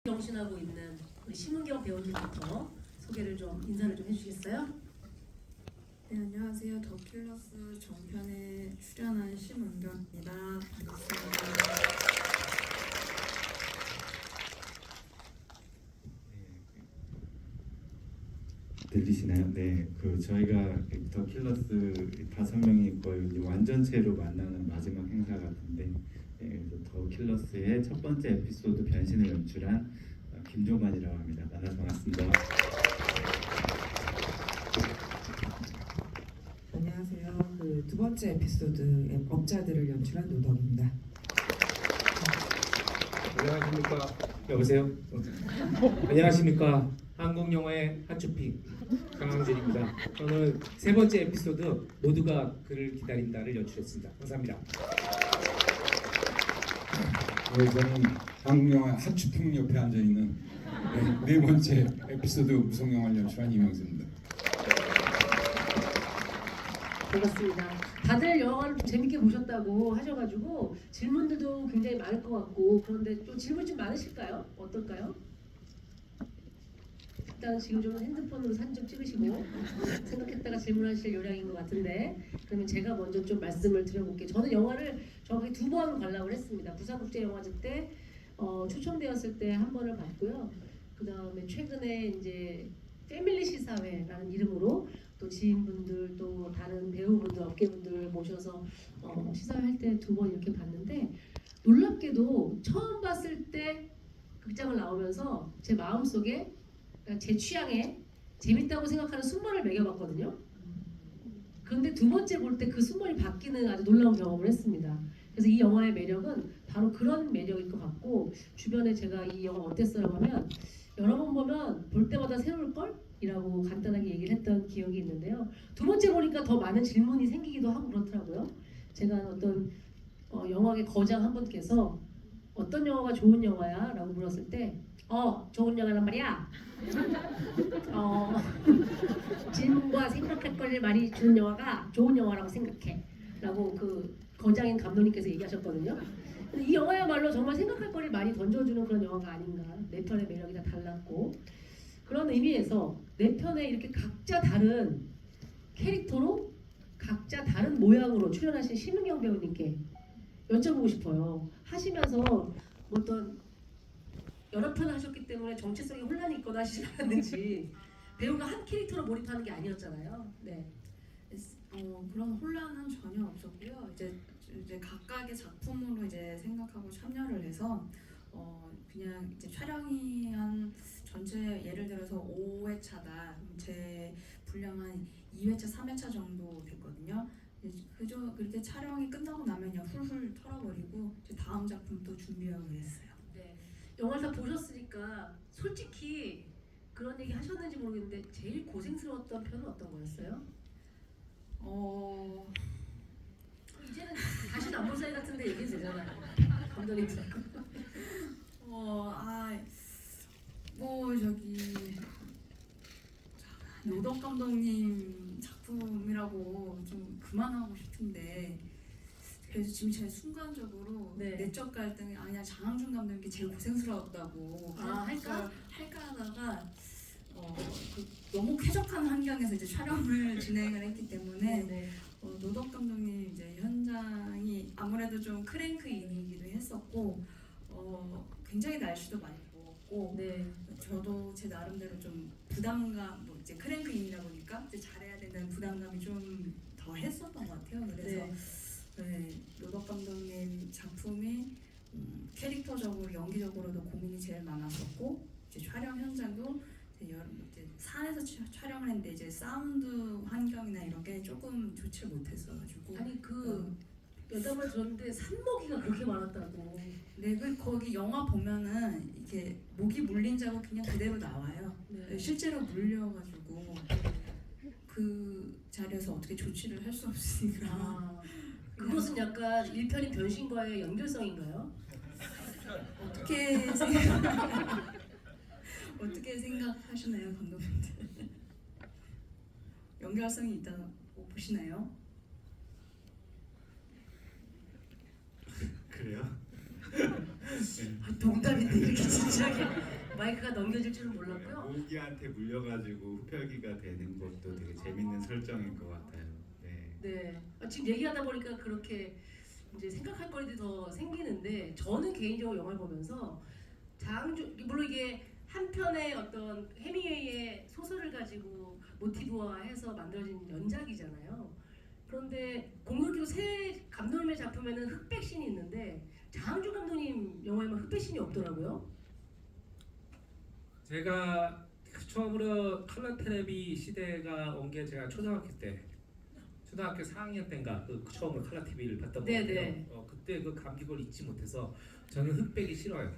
경신하고 있는 우리 심은경 배우님부터 소개를 좀 인사를 좀 해주시겠어요? 네, 안녕하세요. 더킬러스 정편에 출연한 심은경입니다. 반갑습니다. 들리시나요? 네, 저희가 더 킬러스 5명이 거의 완전체로 만나는 마지막 행사 같은데, 그래서 더 킬러스의 첫 번째 에피소드 변신을 연출한 김종관이라고 합니다. 만나서 반갑습니다. 안녕하세요. 두 번째 에피소드의 업자들을 연출한 노덕입니다. 안녕하십니까. 여보세요. 안녕하십니까. 한국 영화의 핫초픽 강항진입니다. 저는 세 번째 에피소드 모두가 그를 기다린다를 연출했습니다. 감사합니다. 저는 한국 영화 핫추풍 옆에 앉아 있는 네 번째 에피소드 무성 영화를 연출한 이명수입니다. 반갑습니다. 다들 영화를 재밌게 보셨다고 하셔가지고 질문들도 굉장히 많을 것 같고, 그런데 좀 질문 좀 많으실까요? 어떨까요? 일단 지금 좀 핸드폰으로 사진 좀 찍으시고 생각했다가 질문하실 요량인 것 같은데, 그러면 제가 먼저 좀 말씀을 드려볼게요. 저는 영화를 정확히 2번 관람을 했습니다. 부산국제영화제 때 초청되었을 때 한 번을 봤고요. 그 다음에 최근에 이제 패밀리 시사회라는 이름으로 또 지인분들 또 다른 배우분들 업계분들 모셔서 시사회 할 때 2번 이렇게 봤는데, 놀랍게도 처음 봤을 때 극장을 나오면서 제 마음속에 제 취향에 재밌다고 생각하는 순번을 매겨봤거든요. 그런데 두 번째 볼 때 그 순번이 바뀌는 아주 놀라운 경험을 했습니다. 그래서 이 영화의 매력은 바로 그런 매력일 것 같고, 주변에 제가 이 영화 어땠어요 하면 여러 번 보면 볼 때마다 새로울 걸? 이라고 간단하게 얘기를 했던 기억이 있는데요. 두 번째 보니까 더 많은 질문이 생기기도 하고 그렇더라고요. 제가 어떤 영화계 거장 한 분께서 어떤 영화가 좋은 영화야? 라고 물었을 때 좋은 영화란 말이야. 질문과 생각할 거리를 많이 주는 영화가 좋은 영화라고 생각해. 라고 그 거장인 감독님께서 얘기하셨거든요. 이 영화야말로 정말 생각할 거리를 많이 던져주는 그런 영화가 아닌가. 네 편의 매력이 다 달랐고, 그런 의미에서 네 편에 이렇게 각자 다른 캐릭터로 각자 다른 모양으로 출연하신 심은경 배우님께 여쭤보고 싶어요. 하시면서 어떤 여러 편을 하셨기 때문에 정체성에 혼란이 있거나 하시지 않았는지. 배우가 한 캐릭터로 몰입하는 게 아니었잖아요. 네. 그런 혼란은 전혀 없었고요. 이제 각각의 작품으로 이제 생각하고 참여를 해서 그냥 이제 촬영이 한 전체 예를 들어서 5회차다. 제 분량 한 2회차, 3회차 정도 됐거든요. 그저 그렇게 촬영이 끝나고 나면 그냥 훌훌 털어버리고 이제 다음 작품 또 준비하고 그랬어요. 네. 영화를 다 보셨으니까 솔직히 그런 얘기 하셨는지 모르겠는데 제일 고생스러웠던 편은 어떤 거였어요? 이제는 다시 안 볼 사이 같은데 얘기해도 되잖아요. 감독님 듣고. 노덕 감독님 작품이라고 좀 그만하고 싶은데, 그래서 지금 제가 순간적으로 네. 내적 갈등이 아니야, 장항준 감독님께 제일 고생스러웠다고 할까 하다가 너무 쾌적한 환경에서 이제 촬영을 진행을 했기 때문에 네. 노덕 감독님 이제 현장이 아무래도 좀 크랭크인이기도 했었고 굉장히 날씨도 많이 더웠고, 네. 저도 제 나름대로 좀 부담감, 이제 크랭크인이다 보니까 이제 잘해야 된다는 부담감이 좀 더 했었던 것 같아요. 그래서 노덕 감독님 작품이 캐릭터적으로 연기적으로도 고민이 제일 많았었고, 이제 촬영 현장도 이제 산에서 촬영을 했는데 이제 사운드 환경이나 이런 게 조금 좋지 못했어가지고. 아니 여담을 들었는데 산모기가 그렇게 많았다고. 네, 거기 영화 보면은 이게 모기 물린 자국 그냥 그대로 나와요. 네. 실제로 물려가지고 그 자리에서 어떻게 조치를 할 수 없으니까. 그것은 약간 1편인 변신과의 연결성인가요? 어떻게 생각하시나요, 감독님들? 연결성이 있다고 보시나요? 그래요? 동답인데 이렇게 진지하게 마이크가 넘겨질 줄은 몰랐고요. 모기한테 물려가지고 흡혈귀가 되는 것도 되게 재밌는 설정인 것 같아요. 네. 네. 지금 얘기하다 보니까 그렇게 이제 생각할 거리들이 더 생기는데 저는 개인적으로 영화를 보면서 장항준 물론 이게 한 편의 어떤 해밍웨이의 소설을 가지고 모티브화해서 만들어진 연작이잖아요. 그런데 공교롭게도 새 감독님의 작품에는 흑백신이 있는데 장항준 감독님 영화에만 흑백신이 없더라고요. 제가 처음으로 컬러 테레비 시대가 온 게 제가 초등학교 4학년 때인가 그 처음으로 컬러 TV를 봤던 것 네네. 같아요. 그때 그 감격을 잊지 못해서 저는 흑백이 싫어요.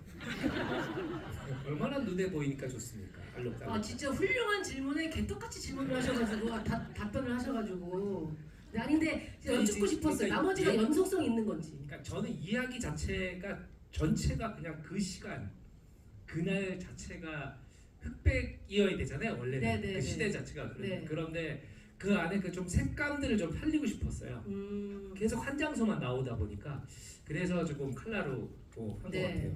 얼마나 눈에 보이니까 좋습니까? 알록달록. 아 진짜 훌륭한 질문에 개떡같이 질문을 하셔가지고 답변을 하셔가지고 네, 아니 근데 여쭙고 싶었어요. 그러니까 나머지가 연속성 있는 건지. 그러니까 저는 이야기 자체가 전체가 그냥 그 시간 그날 자체가 흑백이어야 되잖아요. 원래는 네네, 그 시대 네. 자체가 네. 그런데 그 안에 그 좀 색감들을 좀 살리고 싶었어요. 계속 한 장소만 나오다 보니까 그래서 조금 컬러로 한 것 네. 같아요.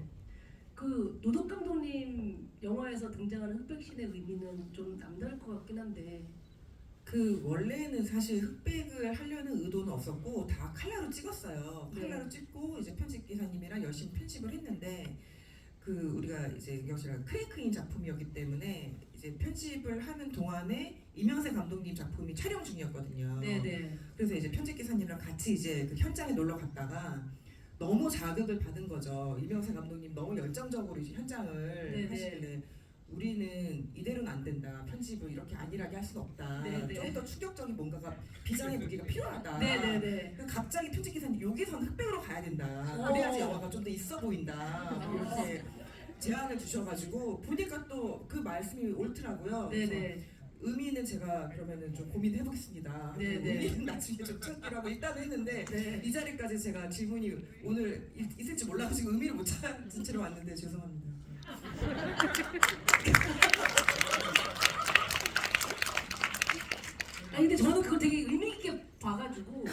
그 노덕 감독님 영화에서 등장하는 흑백신의 의미는 좀 남다를 것 같긴 한데. 그 원래는 사실 흑백을 하려는 의도는 없었고 다 칼라로 찍었어요. 네. 칼라로 찍고 이제 편집 기사님이랑 열심히 편집을 했는데 그 우리가 이제 역시나 크랭크인 작품이었기 때문에 이제 편집을 하는 동안에 이명세 감독님 작품이 촬영 중이었거든요. 네네. 그래서 이제 편집 기사님이랑 같이 이제 그 현장에 놀러 갔다가 너무 자극을 받은 거죠. 이명세 감독님 너무 열정적으로 이제 현장을 네네. 하시길래 우리는 이대로는 안 된다. 편집을 이렇게 안일하게 할 수는 없다. 네네. 좀 더 충격적인 뭔가가 비장의 무기가 필요하다. 네네네. 그래서 갑자기 편집 기사님 여기선 흑백으로 가야 된다. 오. 그래야지 영화가 좀 더 있어 보인다. 이렇게 제안을 주셔가지고 보니까 또 그 말씀이 옳더라고요. 그래서 네네. 의미는 제가 그러면은 좀 고민해 보겠습니다. 네네. 의미는 나중에 좀 찾기라고 일단 했는데 네. 이 자리까지 제가 질문이 오늘 있을지 몰라가지고 의미를 못 찾은 채로 왔는데 죄송합니다. 아니 근데 저는 그걸 되게 의미 있게 봐가지고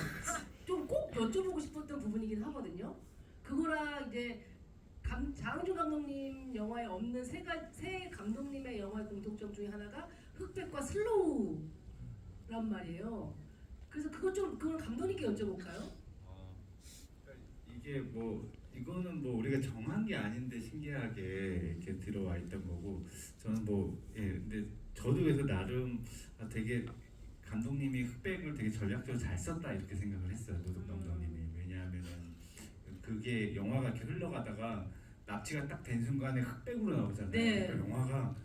좀 꼭 여쭤보고 싶었던 부분이긴 하거든요. 그거랑 이제 장항준 감독님 영화에 없는 세 감독님의 영화의 공통점 중에 하나가 흑백과 슬로우란 말이에요. 그래서 그건 감독님께 여쭤볼까요? 이게 뭐 이거는 뭐 우리가 정한 게 아닌데 신기하게 이렇게 들어와 있던 거고 저는 근데 저도 그래서 나름 되게 감독님이 흑백을 되게 전략적으로 잘 썼다 이렇게 생각을 했어요. 노동 감독님이. 왜냐하면은 그게 영화가 이렇게 흘러가다가 납치가 딱 된 순간에 흑백으로 나오잖아요. 네. 그러니까 영화가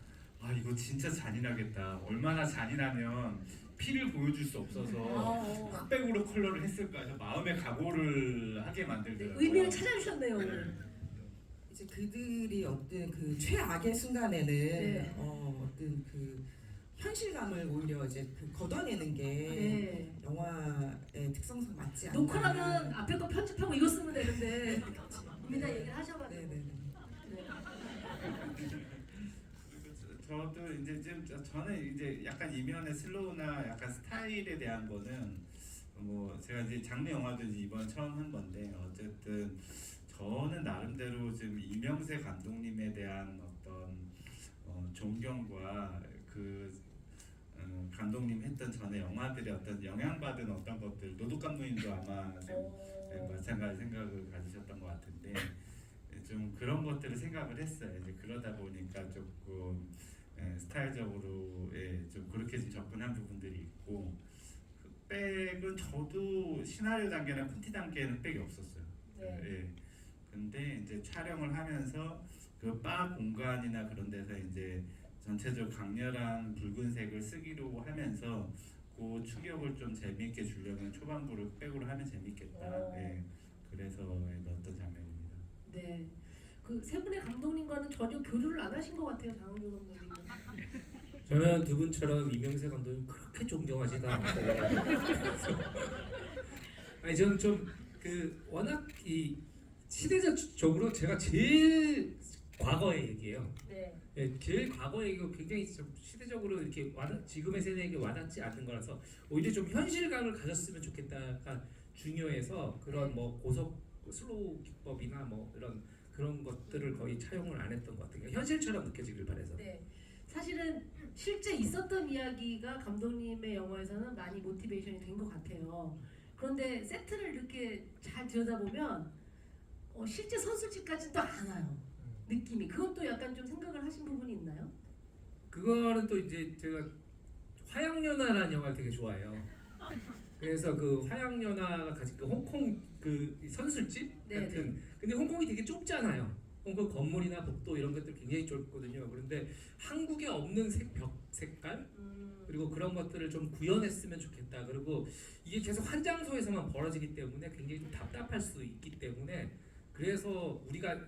이거 진짜 잔인하겠다. 얼마나 잔인하면 피를 보여줄 수 없어서 흑백으로 컬러를 했을까 해서 마음의 각오를 하게 만들더라고요. 의미를 찾아주셨네요 오늘. 이제 그들이 어떤 그 최악의 순간에는 네. 어떤 그 현실감을 오히려 이제 걷어내는 게 네. 영화의 특성상 맞지 않나. 녹화라면 앞에 거 편집하고 이거 쓰면 되는데 입니다 얘기를 하셔가지고. 네네네. 네. 저도 이제 저는 이제 약간 이면의 슬로우나 약간 스타일에 대한 거는 뭐 제가 이제 장르 영화도 이제 이번 처음 한 건데 어쨌든 저는 나름대로 지금 이명세 감독님에 대한 어떤 존경과 감독님 했던 전에 영화들의 어떤 영향받은 어떤 것들 노독 감독님도 아마 마찬가지 생각을 가지셨던 것 같은데 좀 그런 것들을 생각을 했어요. 이제 그러다 보니까 조금 스타일적으로 좀 그렇게 좀 접근한 부분들이 있고 흑백은 저도 시나리오 단계나 콘티 단계는 흑백이 없었어요. 네. 예. 근데 이제 촬영을 하면서 그 바 공간이나 그런 데서 이제 전체적으로 강렬한 붉은색을 쓰기로 하면서 그 충격을 좀 재미있게 주려면 초반부를 흑백으로 하면 재밌겠다. 예. 그래서 넣었던 장면입니다. 네. 그 세 분의 감독님과는 전혀 교류를 안 하신 것 같아요, 장항준 감독님은. 저는 두 분처럼 이명세 감독님 그렇게 존경하지도 않고 아니 저는 좀 그 워낙 이 시대적으로 제가 제일 과거의 얘기예요. 네. 예, 제일 과거의 얘기가 굉장히 좀 시대적으로 이렇게 지금의 세대에게 와닿지 않는 거라서 오히려 좀 현실감을 가졌으면 좋겠다가 중요해서 그런 뭐 고속 슬로우 기법이나 뭐 이런 그런 것들을 거의 차용을 안 했던 것 같아요. 그러니까 현실처럼 느껴지길 바래서. 네. 사실은 실제 있었던 이야기가 감독님의 영화에서는 많이 모티베이션이 된 것 같아요. 그런데 세트를 이렇게 잘 들여다보면 실제 선술집까지는 또 안 와요. 느낌이. 그것도 약간 좀 생각을 하신 부분이 있나요? 그거는 또 이제 제가 화양연화라는 영화를 되게 좋아해요. 그래서 그 화양연화가 가진 그 홍콩 그 선술집 네, 같은. 근데 홍콩이 되게 좁잖아요. 홍콩 건물이나 복도 이런 것들 굉장히 좁거든요. 그런데 한국에 없는 벽 색깔 그리고 그런 것들을 좀 구현했으면 좋겠다. 그리고 이게 계속 한 장소에서만 벌어지기 때문에 굉장히 좀 답답할 수 있기 때문에 그래서 우리가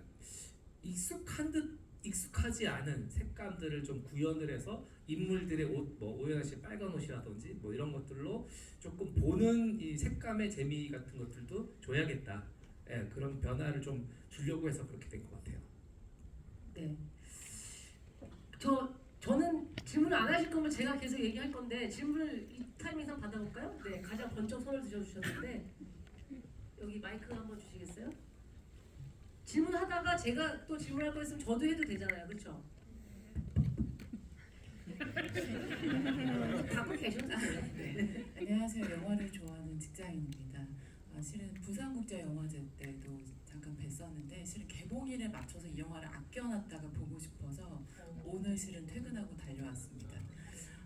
익숙한 듯 익숙하지 않은 색감들을 좀 구현을 해서 인물들의 옷, 뭐 오연아 씨 빨간 옷이라든지 뭐 이런 것들로 조금 보는 이 색감의 재미 같은 것들도 줘야겠다. 예, 그런 변화를 좀 주려고 해서 그렇게 된 것 같아요. 네. 저는 질문 안 하실 거면 제가 계속 얘기할 건데 질문을 이 타이밍상 받아볼까요? 네, 가장 번쩍 손을 드셔주셨는데 여기 마이크 한번 주시겠어요? 질문하다가 제가 또 질문할 거 있으면 저도 해도 되잖아요, 그렇죠? 갖고 계셔도 돼요. 네. 안녕하세요. 영화를 좋아하는 직장인입니다. 실은 부산국제영화제 때도 잠깐 뵀었는데 실은 개봉일에 맞춰서 이 영화를 아껴놨다가 보고 싶어서 오늘 실은 퇴근하고 달려왔습니다.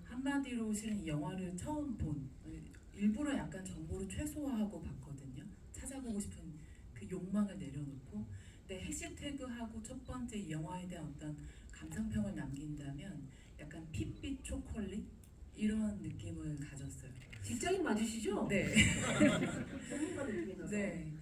한마디로 실은 이 영화를 처음 본 일부러 약간 정보를 최소화하고 봤거든요. 찾아보고 싶은 그 욕망을 내려놓고 근데 해시태그하고 첫 번째 이 영화에 대한 어떤 감상평을 남긴다면 약간 핏빛 초콜릿 이런 느낌을 가졌어요. 직장인 맞으시죠? 네. 전문가 느낌이 나서. 네.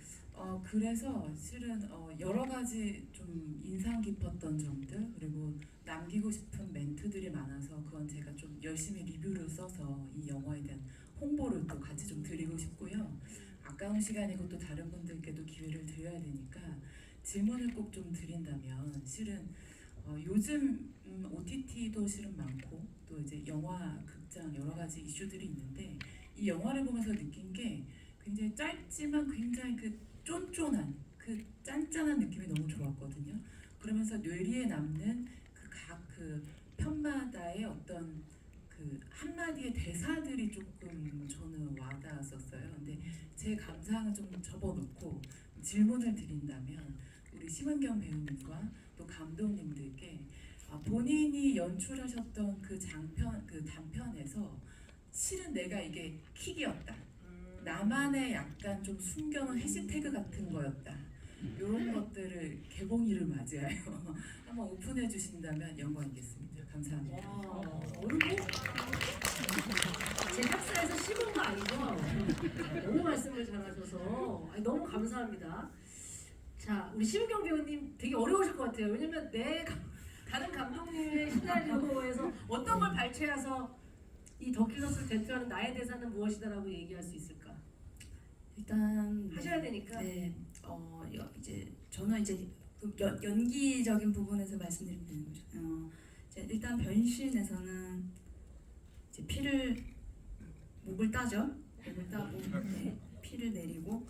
그래서 실은 여러 가지 좀 인상 깊었던 점들 그리고 남기고 싶은 멘트들이 많아서 그건 제가 좀 열심히 리뷰를 써서 이 영화에 대한 홍보를 또 같이 좀 드리고 싶고요. 아까운 시간이고 또 다른 분들께도 기회를 드려야 되니까 질문을 꼭 좀 드린다면 실은 요즘 OTT도 실은 많고 또 이제 영화, 극장 여러 가지 이슈들이 있는데 이 영화를 보면서 느낀 게 굉장히 짧지만 굉장히 그 쫀쫀한 그 짠짠한 느낌이 너무 좋았거든요. 그러면서 뇌리에 남는 그 각 그 편마다의 어떤 그 한마디의 대사들이 조금 저는 와닿았었어요. 근데 제 감상을 좀 접어놓고 질문을 드린다면 우리 심은경 배우님과 또 감독님들께 본인이 연출하셨던 그 장편, 그 단편에서 실은 내가 이게 킥이었다. 나만의 약간 좀 숨겨놓은 해시태그 같은 거였다. 이런 것들을 개봉일을 맞이하여 한번 오픈해 주신다면 영광이겠습니다. 감사합니다. 와, 어이구. 제 학사에서 씹은 거 아니죠? 너무 말씀을 잘하셔서 너무 감사합니다. 자, 우리 심은경 배우님 되게 어려우실 것 같아요. 왜냐면 다른 감독님의 시나리오에서 어떤 걸 발췌해서 이 더킬러스를 대표하는 나의 대사는 무엇이다라고 얘기할 수 있을까? 일단 하셔야 되니까. 네, 이제 저는 이제 그 연기적인 부분에서 말씀드리면 되는 거죠. 이제 일단 변신에서는 이제 목을 따죠. 목을 따고 네, 피를 내리고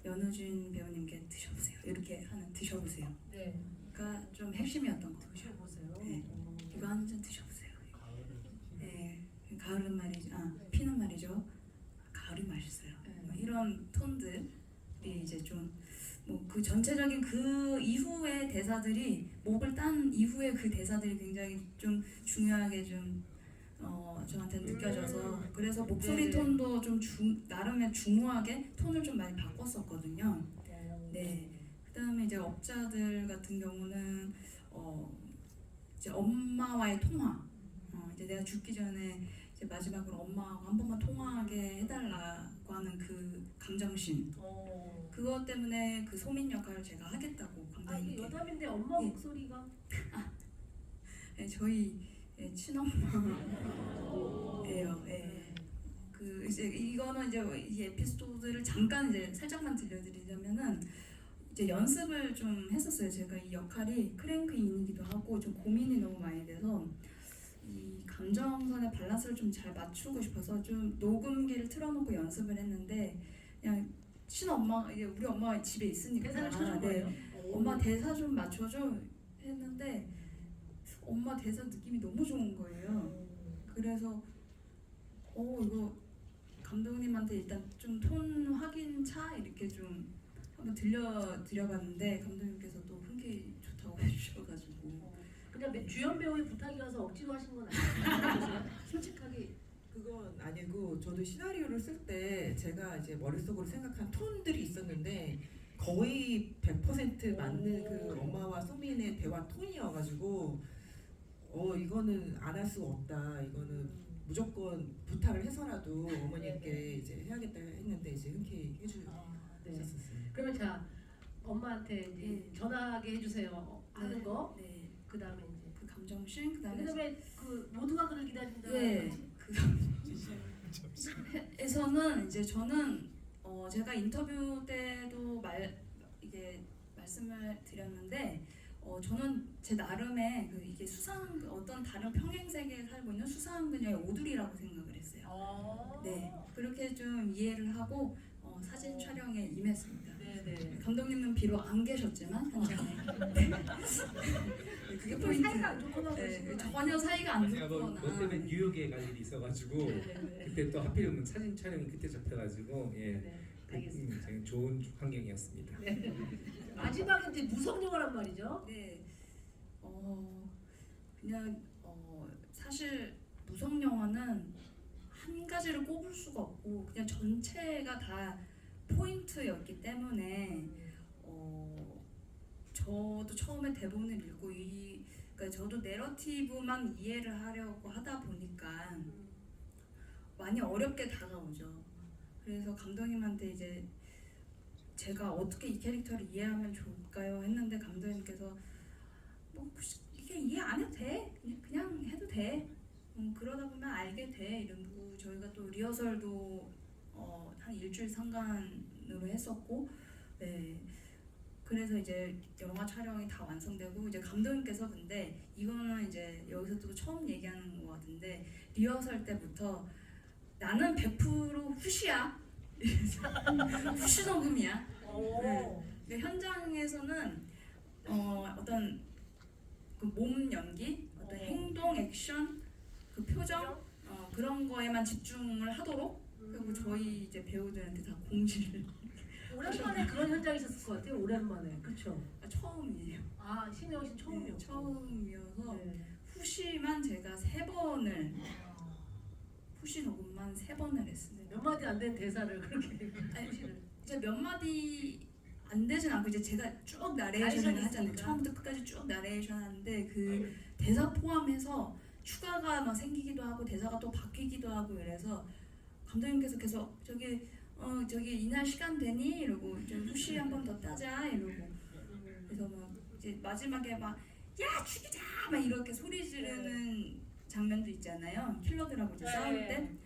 연우진 배우님께 드셔보세요. 이렇게 하는 드셔보세요. 네. 그러니까 좀 핵심이었던 거. 드셔보세요. 네. 이거 한 잔 드셔보세요. 네, 가을은 말이죠. 피는 말이죠. 가을이 맛있어요. 뭐 이런 톤들이 이제 좀 뭐 그 전체적인 그 이후의 대사들이 목을 딴 이후의 그 대사들이 굉장히 좀 중요하게 좀 저한테 느껴져서 그래서 목소리 네. 톤도 좀 나름의 중후하게 톤을 좀 많이 바꿨었거든요. 네. 그다음에 이제 업자들 같은 경우는 이제 엄마와의 통화. 이제 내가 죽기 전에 이제 마지막으로 엄마하고 한 번만 통화하게 해달라고 하는 그 감정심. 그것 때문에 그 소민 역할을 제가 하겠다고 이게 감독님께. 여담인데 엄마 예. 목소리가 네, 저희 친엄마예요. 예. 그 이제 이거는 이제 이 에피소드를 잠깐 이제 살짝만 들려드리자면은 이제 연습을 좀 했었어요. 제가 이 역할이 크랭크인이기도 하고 좀 고민이 너무 많이 돼서 이 감정선의 밸런스를 좀 잘 맞추고 싶어서 좀 녹음기를 틀어놓고 연습을 했는데 그냥 친엄마 이제 우리 엄마가 집에 있으니까 대사를 쳐준 네, 거예요. 엄마 대사 좀 맞춰줘 했는데 엄마 대사 느낌이 너무 좋은 거예요. 그래서 이거 감독님한테 일단 좀 톤 확인차 이렇게 좀 한번 들려드려봤는데 감독님께서 또 흔쾌히 좋다고 해주셔가지고 그냥 주연 배우의 부탁이어서 억지로 하신 건 아니에요? 솔직하게. 그건 아니고 저도 시나리오를 쓸 때 제가 이제 머릿속으로 생각한 톤들이 있었는데 거의 100% 맞는 그 엄마와 소민의 대화 톤이어가지고 이거는 안 할 수가 없다. 이거는 무조건 부탁을 해서라도 어머니께 이제 해야겠다 했는데 이제 흔쾌히 해주셨었어요. 네. 그러면 자 엄마한테 이제 전화하게 해주세요. 하는 거. 네. 그 다음에 이제. 그 감정씬 그다음에 그다음에 그 모두가 그를 기다린다. 네. 에서는 이제 저는 제가 인터뷰 때도 이게 말씀을 드렸는데 저는 제 나름의 이게 어떤 다른 평행 세계에 살고 있는 수상 그녀의 오두리라고 생각을 했어요. 네, 그렇게 좀 이해를 하고 사진 촬영에 임했습니다. 네네. 감독님은 비록 안 계셨지만 현장에 그게 포인트. 사이가 안 좋거나 네, 전혀 사이가 안 제가 뭐 좋거나. 때문에 뉴욕에 갈 일이 있어가지고 그때 또 하필이면 사진 촬영이 그때 잡혀가지고 네. 알겠습니다. 굉장히 좋은 환경이었습니다. 마지막에 이제 무성 영화란 말이죠. 네, 그냥 사실 무성 영화는 한 가지를 꼽을 수가 없고 그냥 전체가 다 포인트였기 때문에 저도 처음에 대본을 읽고 그러니까 저도 내러티브만 이해를 하려고 하다 보니까 많이 어렵게 다가오죠. 그래서 감독님한테 이제 제가 어떻게 이 캐릭터를 이해하면 좋을까요? 했는데 감독님께서 뭐 이게 이해 안 해도 돼. 그냥 해도 돼. 그러다 보면 알게 돼. 이러고 저희가 또 리허설도 한 일주일 상간으로 했었고, 네. 그래서 이제 영화 촬영이 다 완성되고 이제 감독님께서 근데 이거는 이제 여기서 또 처음 얘기하는 것 같은데 리허설 때부터 나는 100% 후시야. 후시 녹음이야. 네. 근데 현장에서는 어떤 그 몸 연기, 어떤 행동, 액션, 그 표정 그런 거에만 집중을 하도록 그리고 저희 이제 배우들한테 다 공지를 오랜만에 그런 현장이 있었을 것 같아요. 오랜만에. 그렇죠. 처음이에요. 아 신혜원 씨 처음이요. 처음이어서 네. 후시만 제가 3번을 후시 녹음만 3번을 했습니다. 몇 마디 안 된 대사를 그렇게 아니, 후시를. 이제 몇 마디 안 되진 않고 이제 제가 쭉 나레이션을 나레이션이 하잖아요. 있으니까. 처음부터 끝까지 쭉 나레이션 하는데 그 대사 포함해서 추가가 막 생기기도 하고 대사가 또 바뀌기도 하고 이래서 감독님께서 계속 저기 이날 시간 되니? 이러고 이제 후시 한 번 더 따자 이러고 그래서 막 이제 마지막에 막 야 죽이자 막 이렇게 소리 지르는 장면도 있잖아요. 킬러들하고 이제 싸울 때.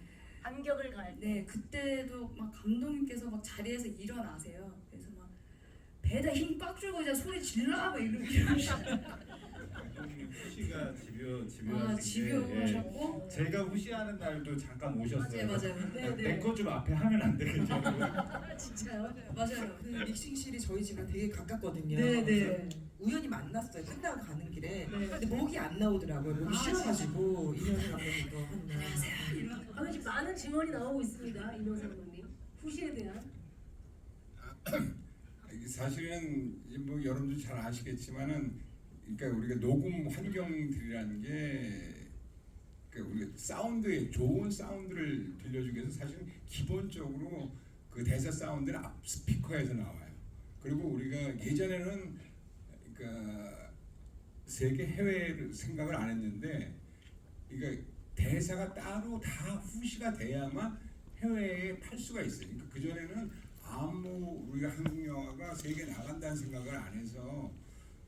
반격을 가할 때. 네, 그때도 막 감독님께서 막 자리에서 일어나세요. 그래서 막 배에다 힘 꽉 주고 이제 소리 질러 막 이러시고 후시가 집요하신데 집요하셨고 제가 후시하는 날도 잠깐 오셨어요. 맞아요. 내 거 좀 앞에 하면 안 되겠냐고. 진짜요? 맞아요. 그 믹싱실이 저희 집이랑 되게 가깝거든요. 네, 네. 그래서 우연히 만났어요. 끝나고 가는 길에. 네. 근데 목이 안 나오더라고요. 목이 쉬어가지고 이현수 감독님도 한날. 저는 지금 많은 증언이 나오고 있습니다. 이명세 감독님. 후시에 대한. 사실은 뭐 여러분들 잘 아시겠지만은 그러니까 우리가 녹음 환경들이라는 게 그러니까 우리가 사운드에 좋은 사운드를 들려주기 위해서 사실은 기본적으로 그 대사 사운드는 앞 스피커에서 나와요. 그리고 우리가 예전에는 그러니까 세계 해외를 생각을 안 했는데 그러니까 대사가 따로 다 후시가 돼야만 해외에 팔 수가 있어요. 그러니까 그 전에는 아무 우리가 한국 영화가 세계에 나간다는 생각을 안 해서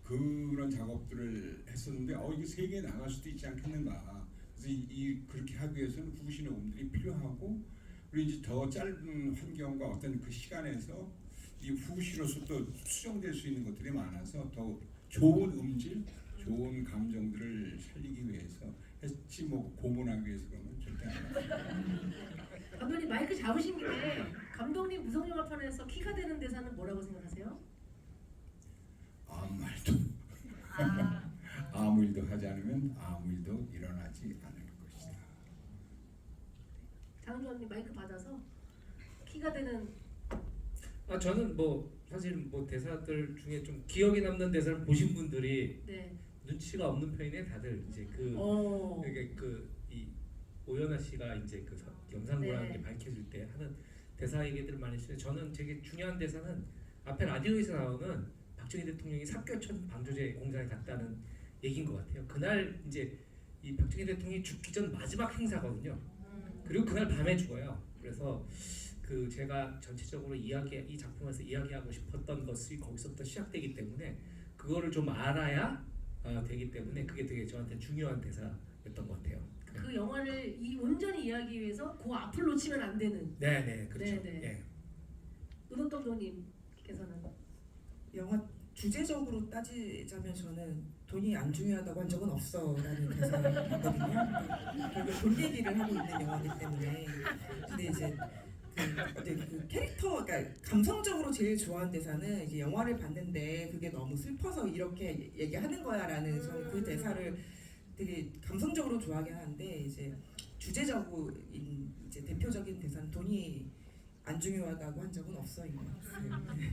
그런 작업들을 했었는데 이게 세계에 나갈 수도 있지 않겠는가. 그래서 그렇게 하기 위해서는 후시 녹음들이 필요하고 그리고 이제 더 짧은 환경과 어떤 그 시간에서 이 후시로서 또 수정될 수 있는 것들이 많아서 더 좋은 음질, 좋은 감정들을 살리기 위해서 했지 뭐 고문하기 위해서 그러면 절대 안 해요. 감독님 마이크 잡으신 김에 감독님 무성영화 편에서 키가 되는 대사는 뭐라고 생각하세요? 노력하지 않으면 아무 일도 일어나지 않을 것이다. 장준환님 마이크 받아서 키가 되는 저는 뭐 사실 뭐 대사들 중에 좀 기억에 남는 대사를 보신 분들이 네. 눈치가 없는 편이네 다들 이제 이게 이 오연아 씨가 이제 그 영상고라는 네. 게 밝혀질 때 하는 대사 얘기들을 많이 쓰는데 저는 되게 중요한 대사는 앞에 라디오에서 나오는 박정희 대통령이 삽교천 방조제 공사에 갔다는 얘기인 것 같아요. 그날 이제 이 박정희 대통령이 죽기 전 마지막 행사거든요. 그리고 그날 밤에 죽어요. 그래서 그 제가 전체적으로 이 작품에서 이야기하고 싶었던 것이 거기서부터 시작되기 때문에 그거를 좀 알아야 되기 때문에 그게 되게 저한테 중요한 대사였던 것 같아요. 그 영화를 온전히 이해하기 위해서 그 앞을 놓치면 안 되는. 네네 그렇죠. 네네. 예. 노덕 감독님께서는 영화 주제적으로 따지자면 저는 돈이 안 중요하다고 한 적은 없어라는 대사거든요. 결국 돈 얘기를 하고 있는 영화이기 때문에. 근데 이제 그 캐릭터, 그러니까 감성적으로 제일 좋아하는 대사는 이제 영화를 봤는데 그게 너무 슬퍼서 이렇게 얘기하는 거야라는 저는 그 대사를 되게 감성적으로 좋아하긴 하는데 이제 주제적으로 이제 대표적인 대사는 돈이 안 중요하다고 한 적은 없어요. 네.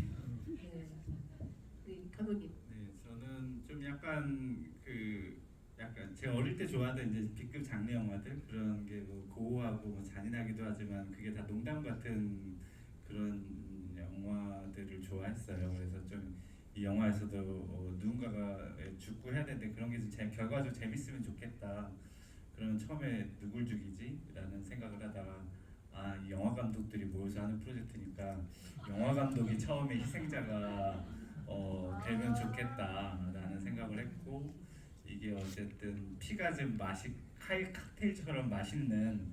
우리 감독님. 네, 저는 좀 약간 제가 어릴 때 좋아하던 이제 B급 장르 영화들 그런 게 뭐 고우하고 뭐 잔인하기도 하지만 그게 다 농담 같은 그런 영화들을 좋아했어요. 그래서 좀 이 영화에서도 누군가가 죽고 해야 되는데 그런 게 좀 결과적으로 재밌으면 좋겠다. 그러면 처음에 누굴 죽이지? 라는 생각을 하다가 이 영화 감독들이 모여서 하는 프로젝트니까 영화 감독이 처음에 희생자가 되면 좋겠다라는 생각을 했고 이게 어쨌든 피가 좀 칵테일처럼 맛있는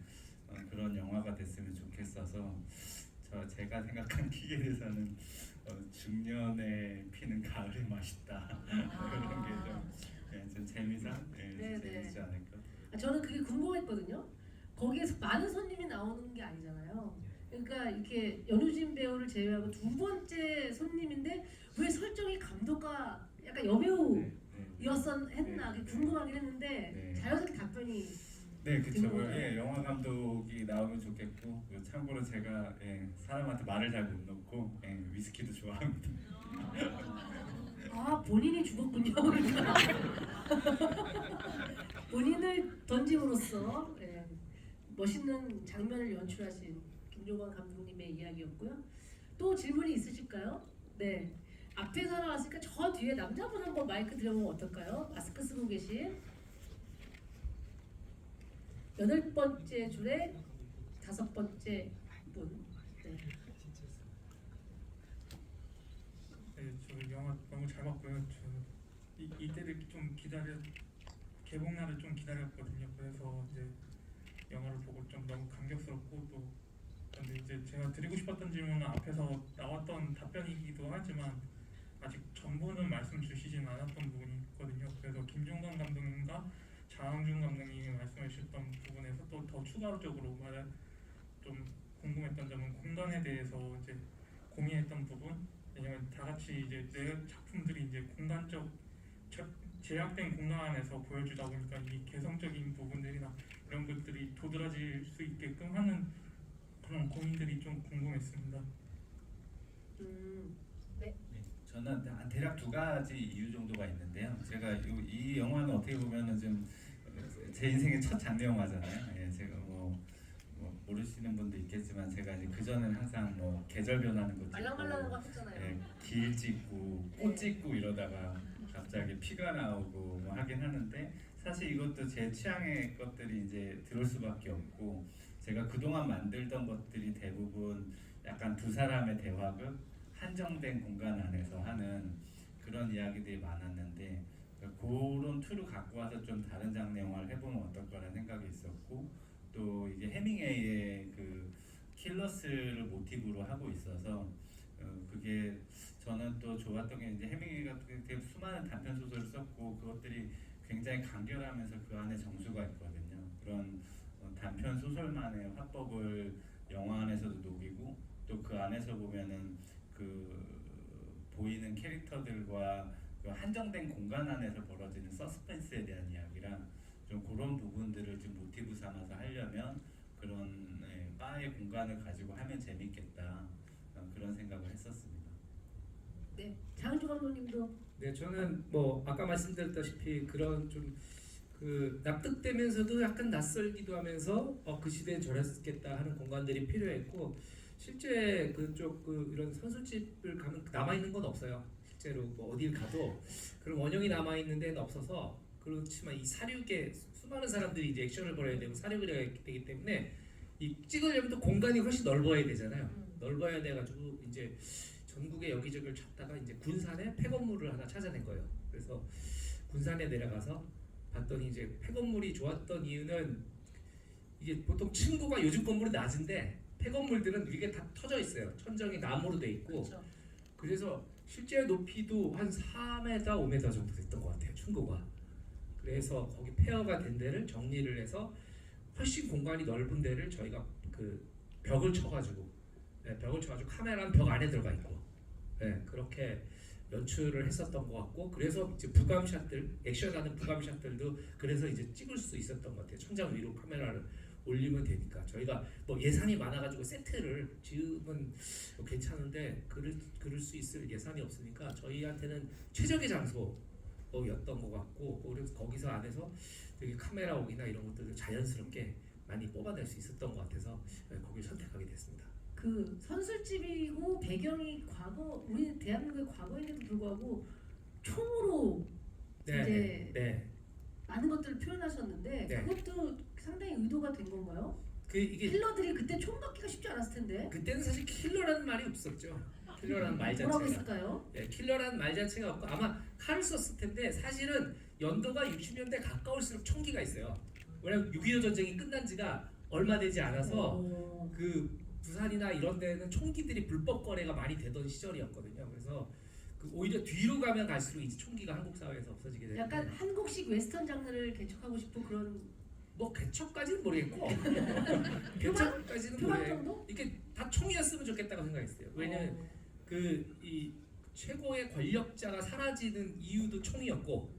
그런 영화가 됐으면 좋겠어서 제가 생각한 킥에 대해서는 중년에 피는 가을이 맛있다 그런 게 좀 재미상 네네. 재밌지 않을까. 저는 그게 궁금했거든요. 거기에서 많은 손님이 나오는 게 아니잖아요. 그러니까 이렇게 연우진 배우를 제외하고 두 번째 손님인데 왜 설정이 감독과 약간 여배우였었나 그게 궁금하긴 했는데 네. 자연스럽게 답변이 네, 그렇죠. 궁금해요. 영화 감독이 나오면 좋겠고 참고로 제가 사람한테 말을 잘 못 놓고 위스키도 좋아합니다. 본인이 죽었군요. 본인을 던짐으로써 멋있는 장면을 연출하신 김종관 감독님의 이야기였고요. 또 질문이 있으실까요? 네. 앞에서 나왔으니까 저 뒤에 남자분 한번 마이크 드려보면 어떨까요? 마스크 쓰고 계신 8번째 줄에 5번째 분. 네. 네, 저 영화 너무 잘 봤고요. 이때를 좀 개봉날을 좀 기다렸거든요. 그래서 이제 영화를 보고 좀 너무 감격스럽고 또 근데 이제 제가 드리고 싶었던 질문은 앞에서 나왔던 답변이기도 하지만 아직 전부는 말씀 주시진 않았던 부분이 있거든요. 그래서 김종관 감독님과 장항준 감독님이 말씀해 주셨던 부분에서 또 더 추가적으로 좀 궁금했던 점은 공간에 대해서 이제 고민했던 부분. 왜냐면 다 같이 이제 내 작품들이 이제 공간적 제약된 공간 안에서 보여주다 보니까 이 개성적인 부분들이나 이런 것들이 도드라질 수 있게끔 하는 그런 고민들이 좀 궁금했습니다. 저는 대략 2가지 이유 정도가 있는데요. 제가 이 영화는 어떻게 보면은 좀 제 인생의 첫 장르 영화잖아요. 제가 뭐 모르시는 분도 있겠지만 제가 이제 그 전에는 항상 뭐 계절 변하는 거 말랑말랑한 거 했잖아요. 길 찍고 꽃 찍고 이러다가 갑자기 피가 나오고 뭐 하긴 하는데 사실 이것도 제 취향의 것들이 이제 들어올 수밖에 없고 제가 그동안 만들던 것들이 대부분 약간 두 사람의 대화극 한정된 공간 안에서 하는 그런 이야기들이 많았는데 그런 툴을 갖고 와서 좀 다른 장르 영화를 해보면 어떨까라는 생각이 있었고 또 이게 해밍웨이의 그 킬러스를 모티브로 하고 있어서 그게 저는 또 좋았던 게 이제 해밍웨이가 되게 수많은 단편 소설을 썼고 그것들이 굉장히 간결하면서 그 안에 정수가 있거든요. 그런 단편 소설만의 화법을 영화 안에서도 녹이고 또 그 안에서 보면은 그 보이는 캐릭터들과 그 한정된 공간 안에서 벌어지는 서스펜스에 대한 이야기라 좀 그런 부분들을 좀 모티브 삼아서 하려면 그런 바의 공간을 가지고 하면 재밌겠다 그런 생각을 했었습니다. 네, 장은주 감독님도 네, 저는 뭐 아까 말씀드렸다시피 그런 좀 그 납득되면서도 약간 낯설기도 하면서 그 시대엔 저랬겠다 하는 공간들이 필요했고 실제 그쪽 이런 선술집을 가면 남아 있는 건 없어요. 실제로 뭐 어딜 가도 그런 원형이 남아 있는 데는 없어서 그렇지만 이 사륙에 수많은 사람들이 이제 액션을 벌여야 되고 사륙을 해야 되기 때문에 이 찍으려면 또 공간이 훨씬 넓어야 되잖아요. 넓어야 돼가지고 이제 전국의 여기저기를 찾다가 이제 군산에 폐건물을 하나 찾아낸 거예요. 그래서 군산에 내려가서 봤더니 이제 폐건물이 좋았던 이유는 이게 보통 층고가 요즘 건물은 낮은데 폐건물들은 위에 다 터져 있어요. 천정이 나무로 돼 있고 그렇죠. 그래서 실제 높이도 한 4m, 5m 정도 됐던 것 같아요. 층고가. 그래서 거기 폐허가 된 데를 정리를 해서 훨씬 공간이 넓은 데를 저희가 그 벽을 쳐가지고 카메라는 벽 안에 들어가 있고 그렇게 연출을 했었던 것 같고 그래서 이제 부감샷들 액션하는 부감샷들도 그래서 이제 찍을 수 있었던 것 같아요. 천장 위로 카메라를 올리면 되니까 저희가 뭐 예산이 많아가지고 세트를 지으면 괜찮은데 그럴 수 있을 예산이 없으니까 저희한테는 최적의 장소였던 것 같고 그래서 거기서 안에서 되게 카메라 옥이나 이런 것들을 자연스럽게 많이 뽑아낼 수 있었던 것 같아서 거기를 선택하게 됐습니다. 그 선술집이고 배경이 과거 우리 대한민국의 과거인데도 불구하고 총으로 이제 많은 것들을 표현하셨는데 네. 그것도 상당히 의도가 된 건가요? 이게 킬러들이 그때 총 받기가 쉽지 않았을 텐데 그때는 사실 킬러라는 말이 없었죠. 킬러라는 말 뭐라고 자체가. 했을까요? 킬러라는 말 자체가 없고 아마 칼을 썼을 텐데 사실은 연도가 60년대 가까울수록 총기가 있어요. 왜냐면 6.25 전쟁이 끝난 지가 얼마 되지 않아서 그 부산이나 이런 데는 총기들이 불법 거래가 많이 되던 시절이었거든요. 그래서 그 오히려 뒤로 가면 갈수록 이제 총기가 한국 사회에서 없어지게 되는. 약간 한국식 웨스턴 장르를 개척하고 싶은 그런 뭐 개척까지는 모르겠고 개척까지는 표방 모르겠고 정도? 이게 다 총이었으면 좋겠다고 생각했어요. 왜냐면 이 최고의 권력자가 사라지는 이유도 총이었고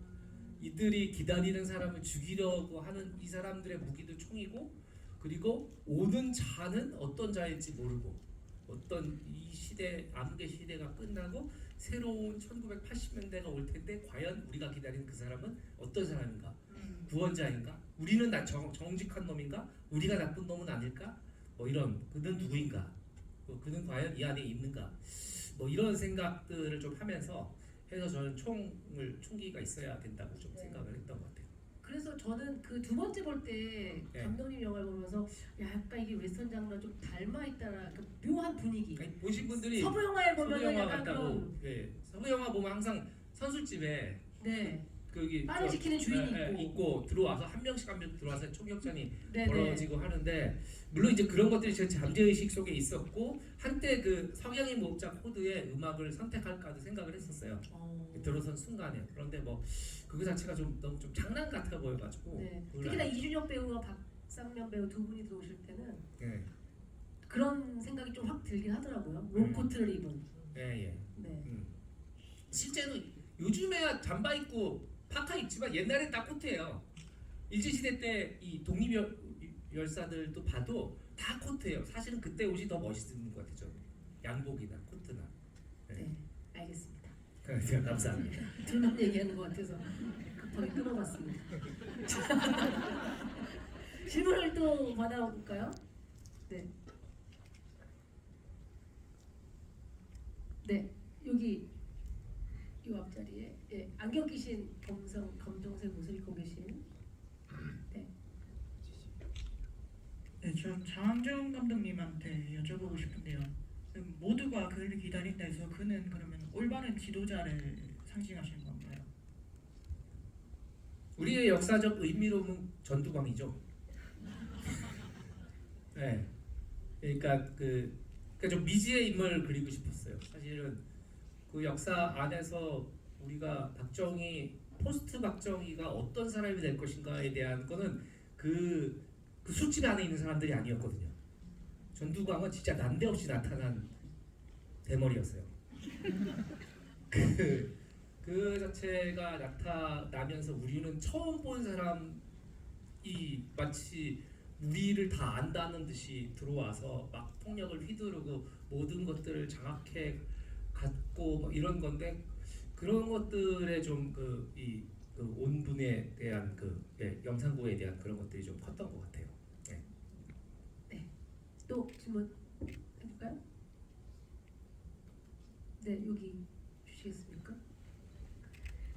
이들이 기다리는 사람을 죽이려고 하는 이 사람들의 무기도 총이고 그리고 오는 자는 어떤 자일지 모르고 어떤 이 시대 암흑의 시대가 끝나고 새로운 1980년대가 올 텐데 과연 우리가 기다리는 그 사람은 어떤 사람인가? 구원자인가? 우리는 정직한 놈인가? 우리가 나쁜 놈은 아닐까? 뭐 이런 그는 누구인가? 그는 과연 이 안에 있는가? 뭐 이런 생각들을 좀 하면서 해서 저는 총기가 있어야 된다고 좀 생각을 했던 것 같아요. 그래서 저는 그 두 번째 볼 때 감독님 영화를 보면서 야, 약간 이게 웨스턴 장르랑 좀 닮아 있다라 그 묘한 분위기. 아니, 보신 분들이 서부 영화에 보면 서부 영화 약간 같다고 서부 영화 보면 항상 선술집에 거기 빠를 지키는 주인이 있고 들어와서 한 명씩 들어와서 총격전이 네네. 벌어지고 하는데 물론 이제 그런 것들이 제 잠재의식 속에 있었고 한때 그 석양의 목자 코드의 음악을 선택할까도 생각을 했었어요. 들어선 순간에. 그런데 뭐 그거 자체가 좀 너무 좀 장난 같아 보여가지고 특히나 이준혁 배우와 박상면 배우 두 분이 들어오실 때는 네. 그런 생각이 좀 확 들긴 하더라고요. 롱코트를 입은. 네. 실제로 요즘에야 잠바 입고 파카 입지만 옛날엔 딱 코트예요. 일제시대 때 이 독립열사들도 봐도 다 코트예요. 사실은 그때 옷이 더 멋있는 것 같아요. 양복이나 코트나. 알겠습니다. 감사합니다. 둘만 얘기하는 것 같아서 급하게 끊어봤습니다. 질문을 또 받아볼까요? 네, 여기 이 앞자리에 안경 끼신 검정색 옷을 입고 계신 저 장항정 감독님한테 여쭤보고 싶은데요. 모두가 그를 기다린다 해서 그는 그러면 올바른 지도자를 상징하시는 건가요? 우리의 역사적 의미로는 전두광이죠. 그러니까 좀 미지의 인물을 그리고 싶었어요. 사실은 그 역사 안에서 우리가 포스트 박정희가 어떤 사람이 될 것인가에 대한 거는 그 술집 안에 있는 사람들이 아니었거든요. 전두광은 진짜 난데없이 나타난 대머리였어요. 그 자체가 나타나면서 우리는 처음 본 사람이 마치 우리를 다 안다는 듯이 들어와서 막 폭력을 휘두르고 모든 것들을 장악해 갖고 뭐 이런 건데 그런 것들에 좀 그 온분에 대한 영상국에 대한 그런 것들이 좀 컸던 것 같아요. 또 질문 해볼까요? 네, 여기 주시겠습니까?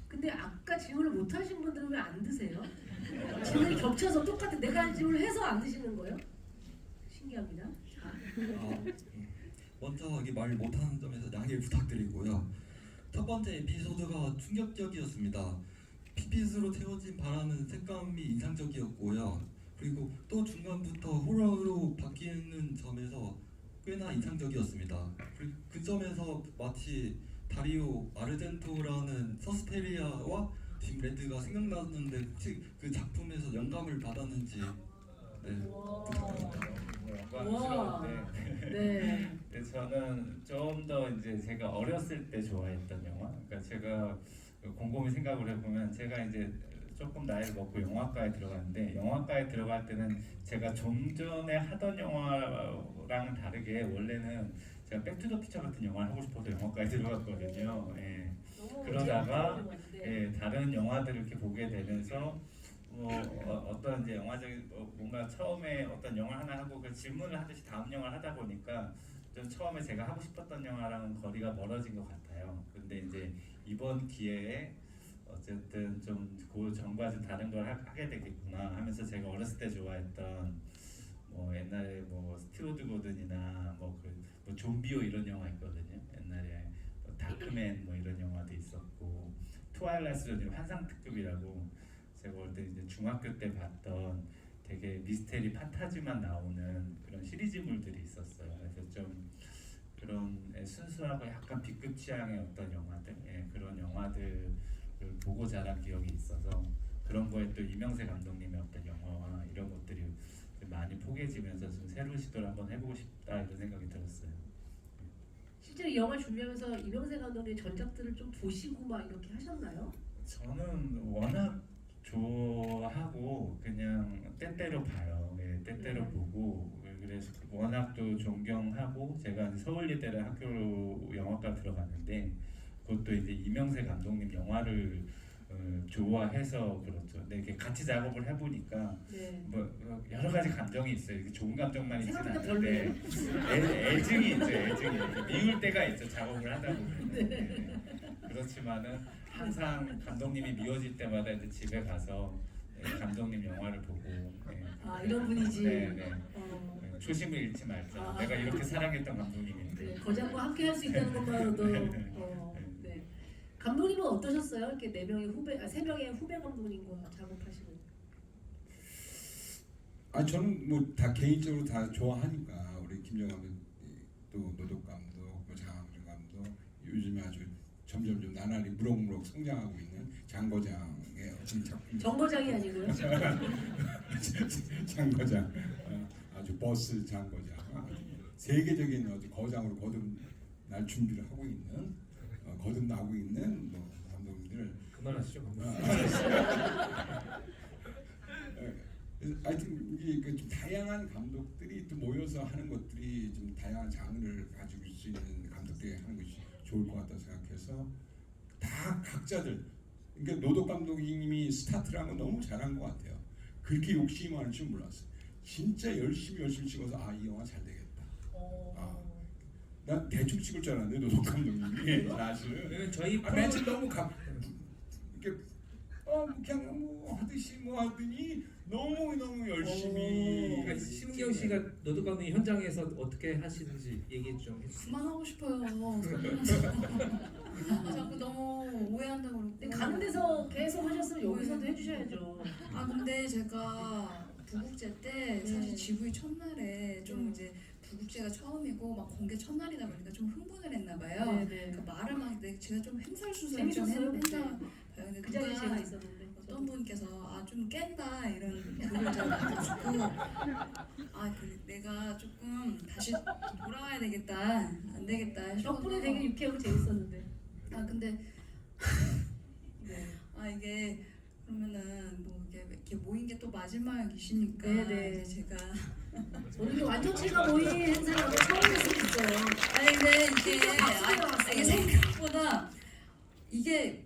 근데 아까 질문을 못 하신 분들은 왜 안 드세요? 질문이 겹쳐서 똑같은 내가 한 질문을 해서 안 드시는 거예요? 신기합니다. 먼저 여기 말 못하는 점에서 양해 부탁드리고요. 첫 번째 에피소드가 충격적이었습니다. 핏빛으로 채워진 바라는 색감이 인상적이었고요. 그리고 또 중간부터 호러로 바뀌는 점에서 꽤나 인상적이었습니다. 그리고 그 점에서 마치 다리오 아르젠토라는 서스페리아와 짐 레드가 생각나는데 혹시 그 작품에서 영감을 받았는지 부탁드립니다. 영광스러운데. 네. 근데 저는 좀 더 이제 제가 어렸을 때 좋아했던 영화. 그러니까 제가 곰곰이 생각을 해보면 제가 이제 조금 나이를 먹고 영화과에 들어갔는데 영화과에 들어갈 때는 제가 좀 전에 하던 영화랑 다르게 원래는 제가 백투더피처 같은 영화를 하고 싶어서 영화과에 들어갔거든요. 예. 그러다가 다른 영화들을 이렇게 보게 되면서 어떤 이제 영화적인 뭔가 처음에 어떤 영화 하나 하고 그 질문을 하듯이 다음 영화를 하다 보니까 좀 처음에 제가 하고 싶었던 영화랑은 거리가 멀어진 것 같아요. 근데 이제 이번 기회에 어쨌든 좀 그 전과 좀 다른 걸 하게 되겠구나 하면서 제가 어렸을 때 좋아했던 뭐 옛날에 뭐 스티로드 고든이나 뭐 좀비오 이런 영화 있거든요. 옛날에 뭐 다크맨 뭐 이런 영화도 있었고 트와일라이트 존 환상특급이라고 제가 볼 때 이제 중학교 때 봤던 되게 미스테리 판타지만 나오는 그런 시리즈물들이 있었어요. 그래서 좀 그런 순수하고 약간 B급 취향의 어떤 영화들, 그런 영화들을 보고 자란 기억이 있어서 그런 거에 또 이명세 감독님의 어떤 영화와 이런 것들이 좀 많이 포개지면서 좀 새로운 시도를 한번 해보고 싶다 이런 생각이 들었어요. 실제로 이 영화 준비하면서 이명세 감독의 전작들을 좀 보시고 막 이렇게 하셨나요? 저는 워낙 좋아하고 그냥 때때로 봐요. 때때로 보고 그래서 워낙 또 존경하고 제가 이제 서울예대를 학교 영화과 들어갔는데 그것도 이제 이명세 감독님 영화를 좋아해서 그렇죠. 근데 이렇게 같이 작업을 해보니까 뭐 여러 가지 감정이 있어요. 이게 좋은 감정만 있지는 않은데 애증이 있죠. 애증이 미울 때가 있죠. 작업을 하다 보면. 그렇지만은 항상 감독님이 미워질 때마다 이제 집에 가서 감독님 영화를 보고 이런 분이지. 초심을 잃지 말자. 내가 이렇게 사랑했던 감독님인데. 거장과 함께 할 수 있다는 것만으로도 네. 감독님은 어떠셨어요? 이렇게 세 명의 후배 감독님과 작업하시는. 저는 뭐 다 개인적으로 다 좋아하니까 우리 김정감 또 노덕 감독, 뭐 장항준 감독, 요즘에 아주 점점 좀 나날이 무럭무럭 성장하고 있는 장거장의 어떤 작품. 정거장이 아니고요. 장거장, 아주 버스 장거장, 세계적인 아주 거장으로 거듭날 준비를 하고 있는, 거듭나고 있는 뭐 감독님들. 그만하시죠, 감독님. 하여튼 이게 좀 다양한 감독들이 또 모여서 하는 것들이 좀 다양한 장르를 가지고 있을 수 있는 감독들이 하는 것이 좋을 것 같다 생각해서 다 각자들 그러니까 노덕 감독님이 스타트를 한 건 너무 잘한 것 같아요. 그렇게 욕심이 많을 줄 몰랐어요. 진짜 열심히 찍어서 이 영화 잘 되겠다. 난 대충 찍을 줄 알았는데 노덕 감독님이 사실은 저희 맨 처음 너무 이렇게 그냥 뭐 하듯이 뭐 하더니 너무 열심히. 그러니까 심경 씨가 노덕 감독님 현장에서 어떻게 하시는지 얘기 좀 해주세요. 그만하고 싶어요. 자꾸 너무 오해한다고 그러고. 근데 가는 데서 계속 하셨으면 여기서도 해주셔야죠. 근데 제가 부국제 때 사실 GV 첫날에 좀 이제 부국제가 처음이고 막 공개 첫날이다 보니까 좀 흥분을 했나 봐요. 그 말을 막 제가 좀 횡설수설 좀 했나 봐요. 근데 그 자리에 제가 누가 있었는데 어떤 분께서 좀 깬다 이런 글을 제가 가지고 내가 조금 다시 돌아와야 되겠다 안 되겠다 덕분에 싶어서. 되게 유쾌하고 재밌었는데. 근데 네. 이게 그러면은 뭐 이렇게 모인 게 또 마지막이시니까 네네. 이제 제가 오늘 완전체가 모인 행사를 한번 처음 했으면 좋겠어요. 근데 이게 박수가 왔어요. 이게 생각보다 이게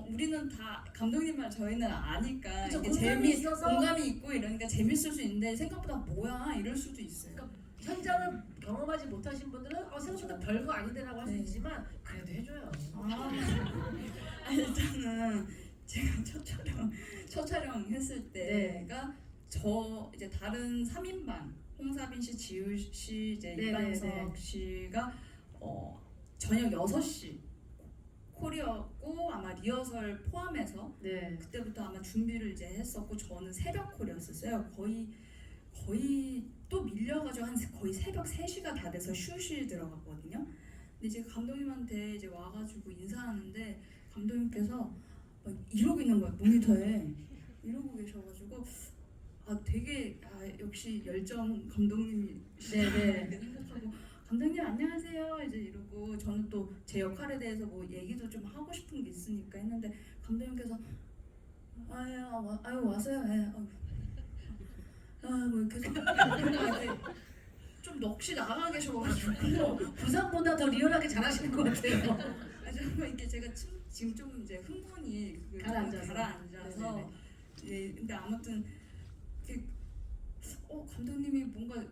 우리는 다 감독님만 저희는 아니까 그쵸, 이게 공감이 있어서. 공감이 있고 이러니까 재밌을 수 있는데 생각보다 뭐야 이럴 수도 있어요. 그러니까 현장을 경험하지 못하신 분들은 생각보다 별거 아니다라고 할 수 네. 있지만 그래도 해줘요. 일단은 제가 첫 촬영 했을 네. 때가 저 이제 다른 3인방 홍사빈 씨, 지우 씨, 이제 네, 이방석 네, 네. 씨가 저녁 6시 콜이었고 아마 리허설 포함해서 네. 그때부터 아마 준비를 이제 했었고 저는 새벽 콜이었었어요. 거의 또 밀려가지고 거의 새벽 3시가 다 돼서 슛이 들어갔거든요. 근데 이제 감독님한테 이제 와가지고 인사하는데 감독님께서 막 이러고 있는 거예요. 모니터에 이러고 계셔가지고 되게 역시 열정 감독님이시다 이렇게 생각하고 감독님 안녕하세요 이제 이러고 저는 또 제 역할에 대해서 뭐 얘기도 좀 하고 싶은 게 있으니까 했는데 감독님께서 아유 와서요. 뭐 계속 좀 넋이 나가 계셔가지고 부산보다 더 리얼하게 잘하시는 것 같아요. 정말 이게 제가 지금 좀 이제 흥분이 가라앉아서 예 근데 아무튼 이렇게 감독님이 뭔가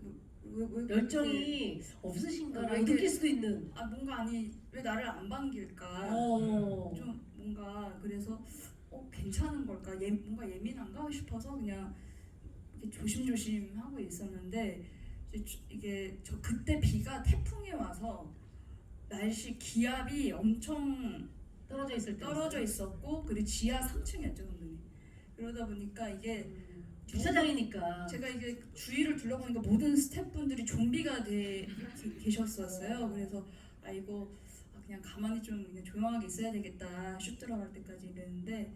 왜 열정이 없으신가라고 이렇게- 느낄 수도 있는. 뭔가 왜 나를 안 반길까 좀 뭔가 그래서 괜찮은 걸까 뭔가 예민한가 싶어서 그냥 이렇게 조심조심 하고 있었는데 이게 저 그때 비가 태풍이 와서 기압이 엄청 떨어져 있었고 그리고 지하 3층이었죠 감독님. 그러다 보니까 이게 주차장이니까. 제가 이게 주위를 둘러보니까 모든 스태프분들이 좀비가 계셨었어요. 그래서 이거 그냥 가만히 좀 그냥 조용하게 있어야 되겠다 슛 들어갈 때까지 이랬는데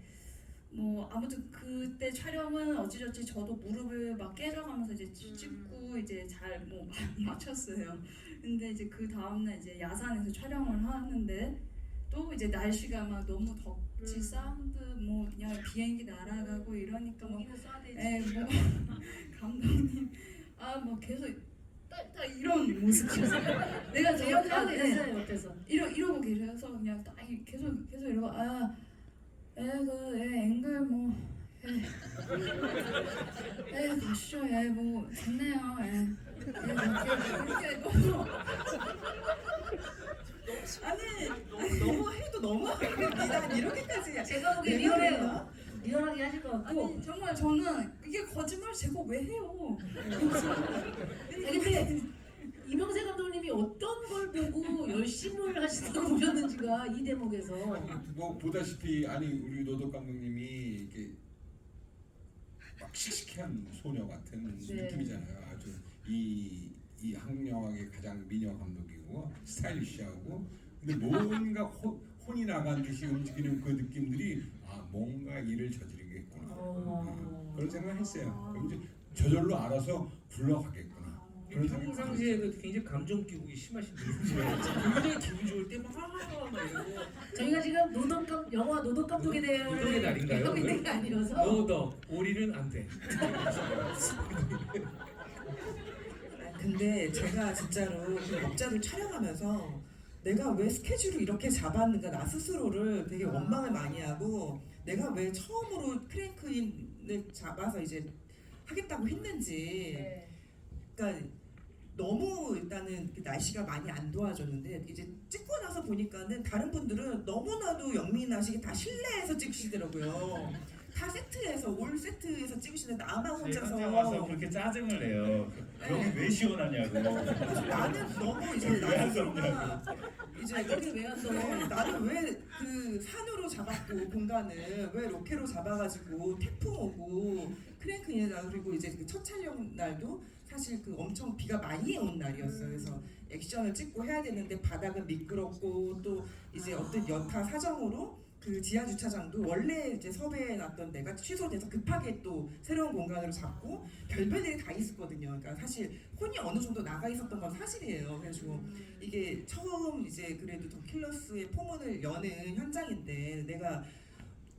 뭐 아무튼 그때 촬영은 어찌저찌 저도 무릎을 막 깨져가면서 이제 찍고 이제 잘 뭐 맞췄어요. 근데 이제 그 다음날 이제 야산에서 촬영을 하는데 또 이제 날씨가 막 너무 덥지 사운드 뭐 그냥 비행기 날아가고 이러니까 뭐 뭐 감독님 뭐 계속 딱 이런 모습이었어요. 내가 하고 있어요 옆에서. 이러고 계셔서 그냥 딱 계속 이러고 앵글 뭐 가시죠 뭐 좋네요 이렇게 너무 너무 해도 너무 난 이렇게까지 제가 보기에 리얼하게 하실 것 같고. 정말 저는 이게 거짓말 제가 왜 해요? 근데 이명세 감독님이 어떤 걸 보고 열심을 하시다고 보셨는지가 이 대목에서. 뭐 보다시피 우리 노덕 감독님이 이렇게 막 씩씩한 소녀 같은 네. 느낌이잖아요. 아주 이 한국 영화의 가장 미녀 감독이고 스타일리시하고 근데 뭔가 혼이 나간 듯이 움직이는 그 느낌들이 뭔가 일을 저지르겠구나 그런 생각을 했어요. 그럼 이제 저절로 알아서 굴러가겠구나. 그런 생각이 평상시에도 굉장히 감정 기복이 심하신 분이세요. 굉장히 기분 좋을 때 막 이러고 저희가 지금 영화 노덕 감독에 대해 노덕의 날인가요? 하고 있는 게 아니어서. 노덕 오리는 안 돼. 근데 제가 진짜로 그 역자들 촬영하면서 내가 왜 스케줄을 이렇게 잡았는가 나 스스로를 되게 원망을 많이 하고 내가 왜 처음으로 크랭크인을 잡아서 이제 하겠다고 했는지 네. 그러니까 너무 일단은 날씨가 많이 안 도와줬는데 이제 찍고 나서 보니까는 다른 분들은 너무나도 영민하시게 다 실내에서 찍으시더라고요. 다 세트에서 올 세트에서 찍으시는데 나만 혼자서 와서 그렇게 짜증을 내요. 여기 왜 시원하냐고. 나는 너무 이제 나는 이제 여기 왜 왔어? 나는 왜 그 산으로 잡았고 공간을 왜 로케로 잡아가지고 태풍 오고 크랭크인이다 그리고 이제 그 첫 촬영 날도 사실 그 엄청 비가 많이 온 날이었어요. 그래서 액션을 찍고 해야 되는데 바닥은 미끄럽고 또 이제 어떤 여타 사정으로 그 지하 주차장도 원래 이제 섭외해놨던 데가 취소돼서 급하게 또 새로운 공간으로 잡고 별별일이 다 있었거든요. 그러니까 사실 혼이 어느 정도 나가 있었던 건 사실이에요. 그래가지고 이게 처음 이제 그래도 더 킬러스의 포문을 여는 현장인데 내가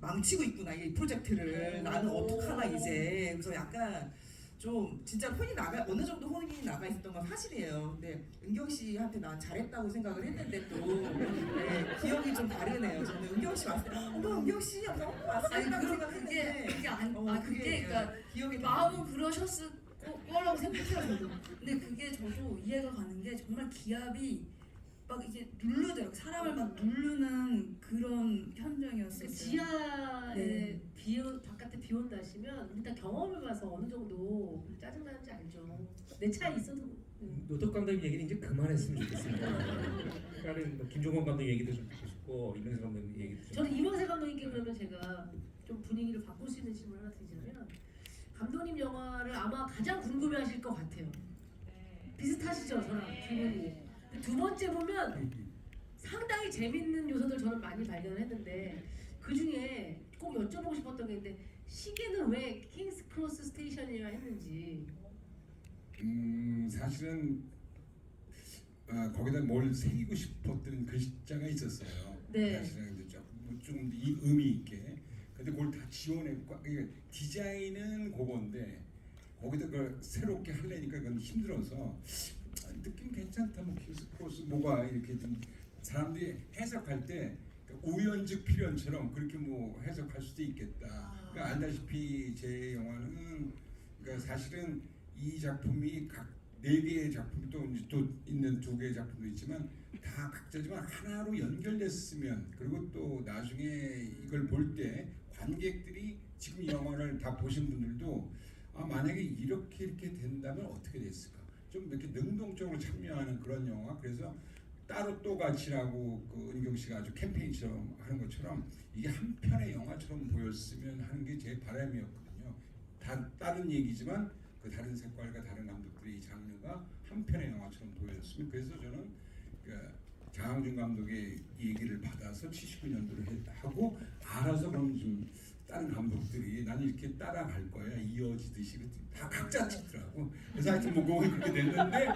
망치고 있구나 이 프로젝트를 나는 어떡하나 이제. 그래서 약간 좀 진짜 혼이 나가 어느 정도 혼이 나가 있었던 건 사실이에요. 근데 은경 씨한테 난 잘했다고 생각을 했는데 또 네, 기억이 좀 다르네요. 저는 은경 씨 왔을 때 어머 은경 씨 하면서 왔을 아니 거라고 그게 생각했는데 그게 그러니까 기억이 마음은 그러셨을 거라고 생각해요 저도. 근데 그게 저도 이해가 가는 게 정말 기압이 막 이게 누르더라고. 사람을 막 누르는 그런 현장이었어요. 그 지하에 네. 바깥에 비 온다 하시면 일단 경험해봐서 어느 정도 짜증나는지 알죠. 내 차에 있어도 노덕 감독님 얘기는 이제 그만했으면 좋겠습니다. 다른 뭐 김종건 감독 얘기도 좀 듣고 싶고 이명세 감독님 얘기도 좀. 저는 이명세 감독님께 그러면 제가 좀 분위기를 바꿀 수 있는 질문 하나 드리자면 감독님 영화를 아마 가장 궁금해하실 것 같아요. 비슷하시죠 저랑 기분이. 두 번째 보면 상당히 재밌는 요소들 저는 많이 발견을 했는데 그 중에 꼭 여쭤보고 싶었던 게 있는데 시계는 왜 킹스 크로스 스테이션이라 했는지. 사실은 거기다 뭘 새기고 싶었던 글자가 있었어요. 네. 사실은 근데 좀 이 의미 있게. 근데 그걸 다 지원했고 디자인은 그건데 거기다 그걸 새롭게 하려니까 그건 힘들어서 느낌 괜찮다 뭐 킹스 크로스 뭐가 이렇게 좀 사람들이 해석할 때 우연즉 필연처럼 그렇게 뭐 해석할 수도 있겠다. 그러니까 알다시피 제 영화는 그러니까 사실은 이 작품이 각 4개의 작품이 또 있는 2개의 작품도 있지만 다 각자지만 하나로 연결됐으면 그리고 또 나중에 이걸 볼 때 관객들이 지금 이 영화를 다 보신 분들도 만약에 이렇게 된다면 어떻게 됐을까? 좀 이렇게 능동적으로 참여하는 그런 영화. 그래서 따로 또 같이라고 그 은경 씨가 아주 캠페인처럼 하는 것처럼 이게 한 편의 영화처럼 보였으면 하는 게 제 바람이었거든요. 다른 얘기지만 그 다른 색깔과 다른 감독들의 이 장르가 한 편의 영화처럼 보였으면. 그래서 저는 그 장항준 감독의 얘기를 받아서 79년도로 하고 알아서 그럼 좀 다른 감독들이 나는 이렇게 따라갈 거야 이어지듯이 다 각자 찍더라고. 그래서 하여튼 뭐 그렇게 됐는데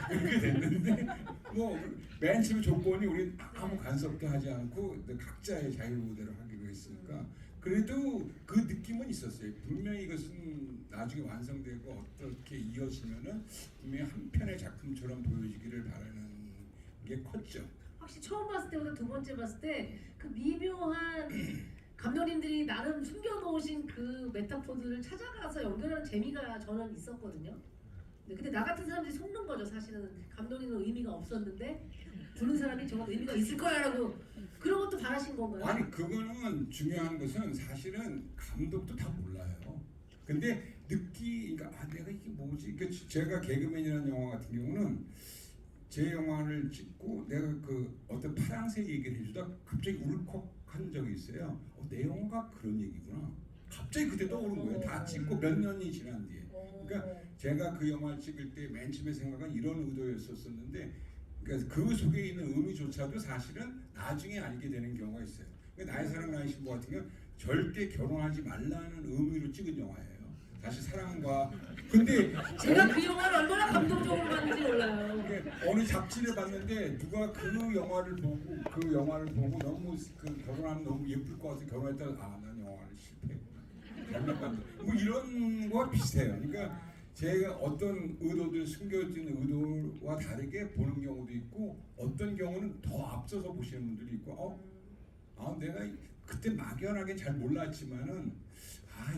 그렇게 됐는데 뭐 맨 처음 조건이 우리 아무 간섭도 하지 않고 각자의 자유대로 하기로 했으니까 그래도 그 느낌은 있었어요. 분명히 이것은 나중에 완성되고 어떻게 이어지면은 분명히 한 편의 작품처럼 보여지기를 바라는 게 컸죠. 확실히 처음 봤을 때보다 두 번째 봤을 때 그 미묘한 감독님들이 나름 숨겨놓으신 그 메타포들을 찾아가서 연결하는 재미가 저는 있었거든요. 근데 나 같은 사람들이 속는 거죠. 사실은 감독님은 의미가 없었는데 보는 사람이 저건 의미가 있을 거야라고 그런 것도 바라신 건가요? 아니 그거는 중요한 것은 사실은 감독도 다 몰라요. 근데 그러니까 내가 이게 뭐지? 그러니까 제가 개그맨이라는 영화 같은 경우는 제 영화를 찍고 내가 그 어떤 파랑새 얘기를 해주다 갑자기 울컥한 적이 있어요. 내 영화가 그런 얘기구나. 갑자기 그때 떠오른 거예요. 다 찍고 몇 년이 지난 뒤에. 그러니까 제가 그 영화를 찍을 때 맨 처음에 생각은 이런 의도였었는데 그러니까 그 속에 있는 의미조차도 사실은 나중에 알게 되는 경우가 있어요. 그러니까 나의 사랑 나의 신부 같은 경우는 절대 결혼하지 말라는 의미로 찍은 영화예요. 다시 사랑과 근데 제가 그 영화를 얼마나 감동적으로 봤는지 몰라요. 어느 잡지를 봤는데 누가 그 영화를 보고 너무 그 결혼하면 너무 예쁠 것 같아서 결혼했다가 난 영화를 실패했구나. 뭐 이런 거와 비슷해요. 그러니까 제가 어떤 의도들 숨겨진 의도와 다르게 보는 경우도 있고 어떤 경우는 더 앞서서 보시는 분들이 있고 내가 그때 막연하게 잘 몰랐지만은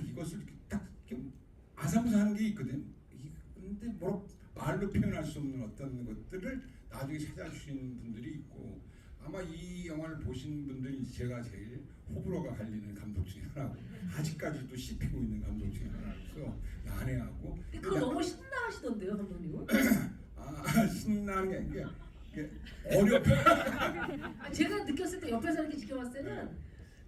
이것을 딱 아사무사하는 게 있거든. 근데 말로 표현할 수 없는 어떤 것들을 나중에 찾아주신 분들이 있고 아마 이 영화를 보신 분들이 제가 제일 호불호가 갈리는 감독 중에 하나고 아직까지도 씹히고 있는 감독 중에 하나로서 난해하고. 근데 그거 너무 신나하시던데요, 감독님은? 신나는 게 어렵죠. 제가 느꼈을 때 옆에서 이렇게 지켜봤을 때는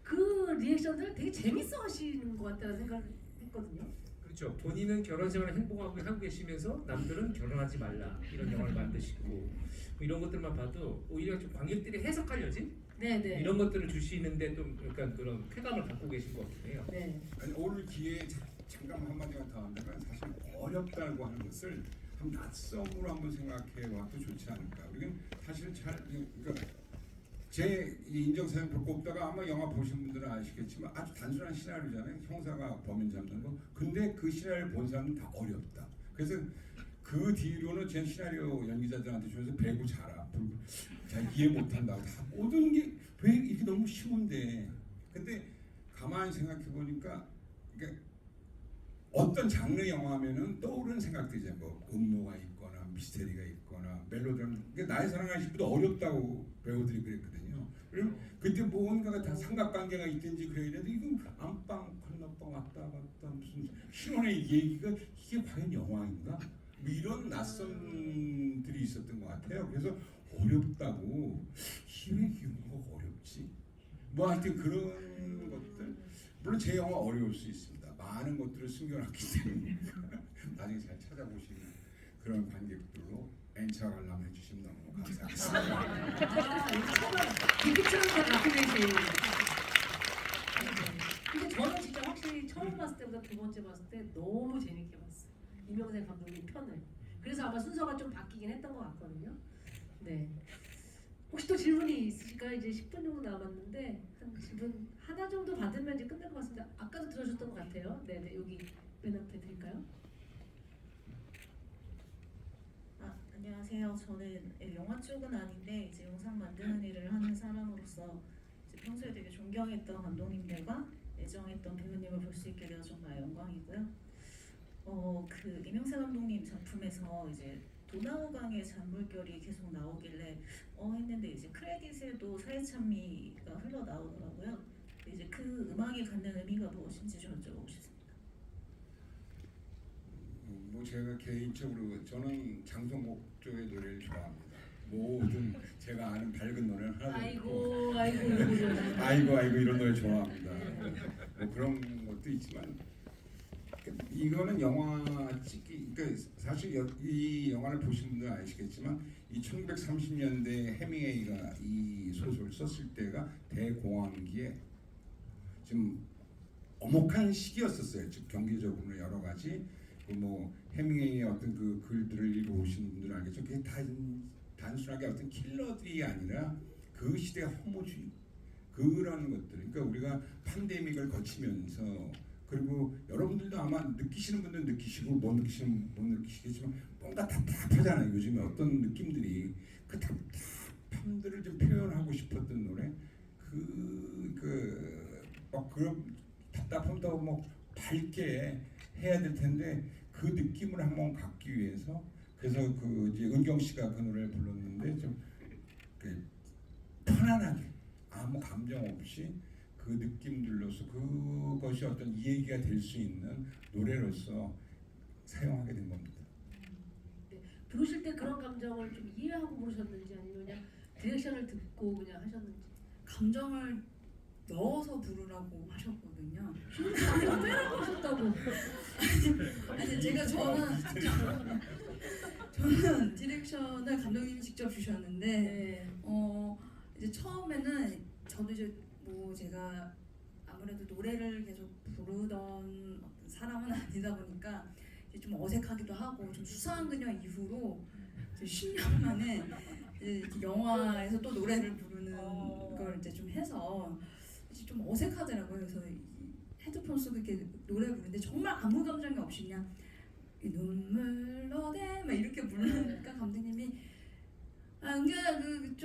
그 리액션들 되게 재밌어 하시는 것 같다는 생각을 했거든요. 그렇죠. 본인은 결혼 생활을 행복하게 하고 계시면서 남들은 결혼하지 말라 이런 영화를 만드시고 뭐 이런 것들만 봐도 오히려 좀 관객들이 해석하려지 네네. 이런 것들을 주시는데 좀 약간 그런 쾌감을 갖고 계신 것 같긴 해요. 네. 아니, 오늘 기회에 잠깐 한마디만 더 한다면 사실 어렵다고 하는 것을 한 낯섦으로 한번 생각해 와도 좋지 않을까. 우리는 사실 그러니까 제 인정사정 볼 거 없다가 아마 영화 보신 분들은 아시겠지만 아주 단순한 시나리오잖아요. 형사가 범인 잡는 거. 근데 그 시나리오를 본 사람은 다 어렵다. 그래서 그 뒤로는 제 시나리오 연기자들한테 주면서 배구 잘하. 잘 이해 못한다고. 다 모든 게 왜 이렇게 너무 쉬운데. 근데 가만히 생각해 보니까 그러니까 어떤 장르 영화면은 떠오르는 생각들이잖아요. 뭐 음모가 있거나 미스테리가 있거나 멜로드라마. 그러니까 나의 사랑하는 집도 어렵다고 배우들이 그랬거든요. 그리고 그때 뭔가가 다 삼각관계가 있든지 그래야 되는데 이건 안방 건너방 왔다 갔다 무슨 신혼의 얘기가 이게 과연 영화인가? 뭐 이런 낯선들이 있었던 것 같아요. 그래서 어렵다고 힘의 규모가 어렵지. 뭐 하여튼 그런 것들. 물론 제 영화 어려울 수 있습니다. 많은 것들을 숨겨놨기 때문에 나중에 잘 찾아보시는 그런 관객들로 N차 관람 해주시면 너무 감사하겠습니다. 비비처럼 갖고 계신. 근데 저는 진짜 확실히 처음 봤을 때보다 두 번째 봤을 때 너무 재밌게 봤어요. 이명세 감독님 편을. 그래서 아마 순서가 좀 바뀌긴 했던 것 같거든요. 네. 혹시 또 질문이 있으실까요? 이제 10분 정도 남았는데 한 질문 하나 정도 받으면 이제 끝날 것 같습니다. 아까도 들어주셨던 것 같아요. 네네, 여기 맨 앞에 드릴까요? 안녕하세요. 저는 영화 쪽은 아닌데 이제 영상 만드는 일을 하는 사람으로서 이제 평소에 되게 존경했던 감독님들과 애정했던 배우님을 볼 수 있게 되어 정말 영광이고요. 그 이명세 감독님 작품에서 이제 도나우강의 잔물결이 계속 나오길래 했는데 이제 크레딧에도 사회찬미가 흘러나오더라고요. 이제 그 음악이 갖는 의미가 무엇인지 좀 여쭤보고 싶습니다. 뭐 제가 개인적으로 저는 장성곡 쪽의 노래를 좋아합니다. 모든 제가 아는 밝은 노래는 하나도 없고 아이고 이런 노래 좋아합니다. 뭐 그런 것도 있지만 이거는 영화 찍기 그러니까 사실 이 영화를 보신 분들은 아시겠지만 이 1930년대 해밍웨이가 이 소설을 썼을 때가 대공황기에 좀 엄혹한 시기였었어요. 즉 경제적으로 여러 가지 뭐 해밍웨이의 어떤 그 글들을 읽어보신 분들은 알겠죠. 그게 단순하게 어떤 킬러들이 아니라 그 시대의 허무주의 그런 것들. 그러니까 우리가 팬데믹을 거치면서 그리고 여러분들도 아마 느끼시는 분들은 느끼시고 못 느끼시는 못 느끼시겠지만 뭔가 답답하잖아요. 요즘에 어떤 느낌들이 그 답답함들을 좀 표현하고 싶었던 노래 그런 답답함도 뭐 밝게 해야 될 텐데 그 느낌을 한번 갖기 위해서 그래서 그 이제 은경 씨가 그 노래를 불렀는데 좀 편안하게 아무 감정 없이 그 느낌들로서 그것이 어떤 이야기가 될 수 있는 노래로서 사용하게 된 겁니다. 네, 부르실 때 그런 감정을 좀 이해하고 부르셨는지 아니면 그냥 디렉션을 듣고 그냥 하셨는지. 감정을 넣어서 부르라고 하셨거든요. 빼라고 하셨다고. 아니 저는 디렉션을 감독님이 직접 주셨는데 네. 이제 처음에는 저도 이제 뭐 제가 아무래도 노래를 계속 부르던 어떤 사람은 아니다 보니까 이제 좀 어색하기도 하고 좀 수상한 그녀 이후로 이제 10년 만에 이제 영화에서 또 노래를 부르는 걸 이제 좀 해서 이제 좀 어색하더라고요. 그래서 이 헤드폰 쓰고 이렇게 노래 부르는데 정말 아무 감정이 없이 그냥 이 눈물 너네 막 이렇게 부르니까 감독님이 은규야 그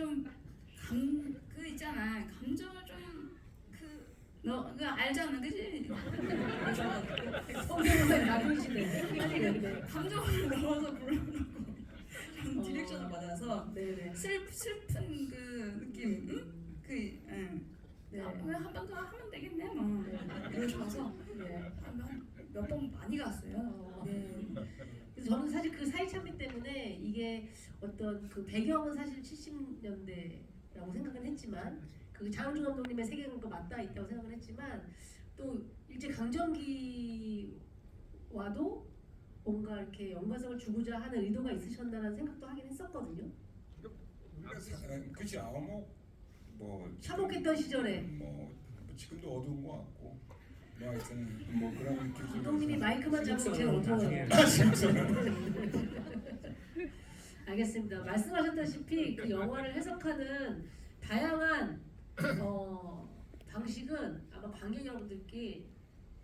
있잖아 감정을 좀 너 그거 알잖아 그지? 성대모사 나누시네. 감정을 넣어서 부르라고 좀 디렉션을 받아서 네네. 슬픈 그 느낌 네. 한 번 더 하면 되겠네 뭐 이러셔서 몇 번 많이 갔어요. 네. 그래서 저는 사실 그 사이찬미 때문에 이게 어떤 그 배경은 사실 70년대라고 생각은 했지만 그 장항준 감독님의 세계관과 맞닿아 있다고 생각을 했지만 또 일제 강점기와도 뭔가 이렇게 연관성을 주고자 하는 의도가 있으셨나라는 생각도 하긴 했었거든요. 우리가 그치 뭐 참혹했던 시절에 뭐 지금도 어두운 것 같고 뭐 하여튼 뭐 그런 느낌 감독님이 마이크만 잡으면 제일 어려워요. 알겠습니다. 말씀하셨다시피 그 영화를 해석하는 다양한 방식은 아마 관객 여러분들께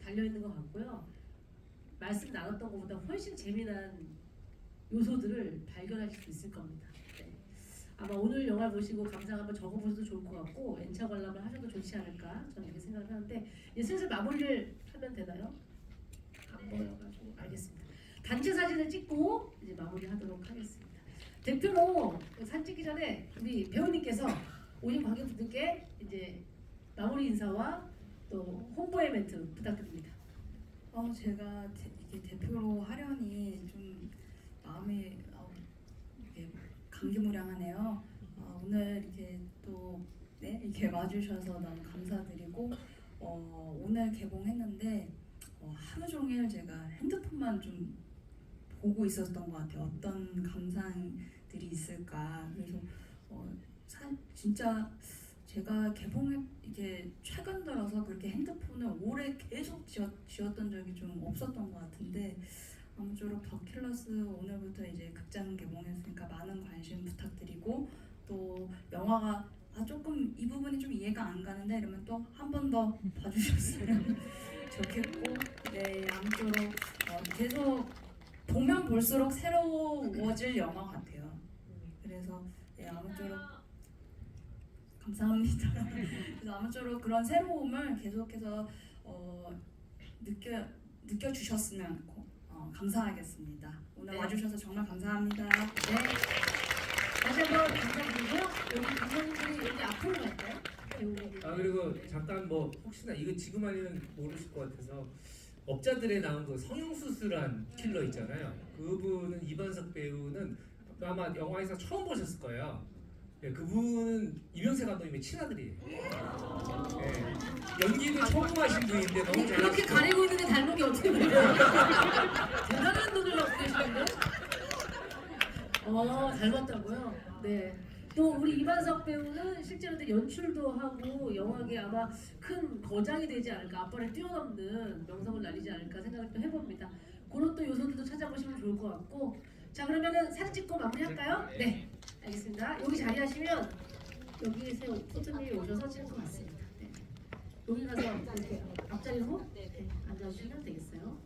달려있는 것 같고요. 말씀 나눴던 것보다 훨씬 재미난 요소들을 발견하실 수 있을 겁니다. 네. 아마 오늘 영화를 보시고 감상 한번 적어보셔도 좋을 것 같고 N차 관람을 하셔도 좋지 않을까 저는 이렇게 생각을 하는데 이제 슬슬 마무리를 하면 되나요? 안 보여가지고 알겠습니다. 단체 사진을 찍고 이제 마무리하도록 하겠습니다. 대표로 사진 찍기 전에 우리 배우님께서 오신 관객분들께 이제 마무리 인사와 또 홍보의 멘트 부탁드립니다. 제가 이게 대표로 하려니 좀 마음이 이렇게 감기무량하네요. 오늘 이렇게 또 이렇게 와주셔서 너무 감사드리고 오늘 개봉했는데 하루 종일 제가 핸드폰만 좀 보고 있었던 것 같아요. 어떤 감상들이 있을까. 그래서 진짜 제가 이게 최근 들어서 그렇게 핸드폰을 오래 계속 쥐었던 적이 좀 없었던 것 같은데 아무쪼록 더 킬러스 오늘부터 이제 극장 개봉했으니까 많은 관심 부탁드리고 또 영화가 조금 이 부분이 좀 이해가 안 가는데 이러면 또 한 번 더 봐주셨으면 좋겠고 아무쪼록 계속 보면 볼수록 새로워질 영화 같아요. 그래서 아무쪼록 감사합니다. 그래서 아무쪼록 그런 새로움을 계속해서 느껴주셨으면 감사하겠습니다. 오늘 와주셔서 정말 감사합니다. 네. 다시 한번 감사드리고요. 여기 감독님들이 여기 앞으로 갈까요? 그리고 잠깐 뭐 혹시나 이거 지금 아니면 모르실 것 같아서 업자들에 나온 그 성형수술한 킬러 있잖아요. 그분은 이반석 배우는 아마 영화에서 처음 보셨을 거예요. 네, 그분은 이명세 감독님의 친아들이에요. 네, 연기도 초보하신 분인데 너무 그렇게 잘하시고 가리고 있는데 닮은 게 어떻게 보여요? 대단한 눈을 갖고 계시는데? 닮았다고요? 네. 또 우리 이반석 배우는 실제로 연출도 하고 영화계 아마 큰 거장이 되지 않을까, 앞발을 뛰어넘는 명성을 날리지 않을까 생각을 또 해봅니다. 그런 또 요소들도 찾아보시면 좋을 것 같고, 자 그러면은 사진 찍고 마무리할까요? 네, 알겠습니다. 여기 자리하시면 여기에서 포토님이 오셔서 찍을 것 같습니다. 네. 여기 가서 이렇게 앞자리로 앉아주시면 되겠어요.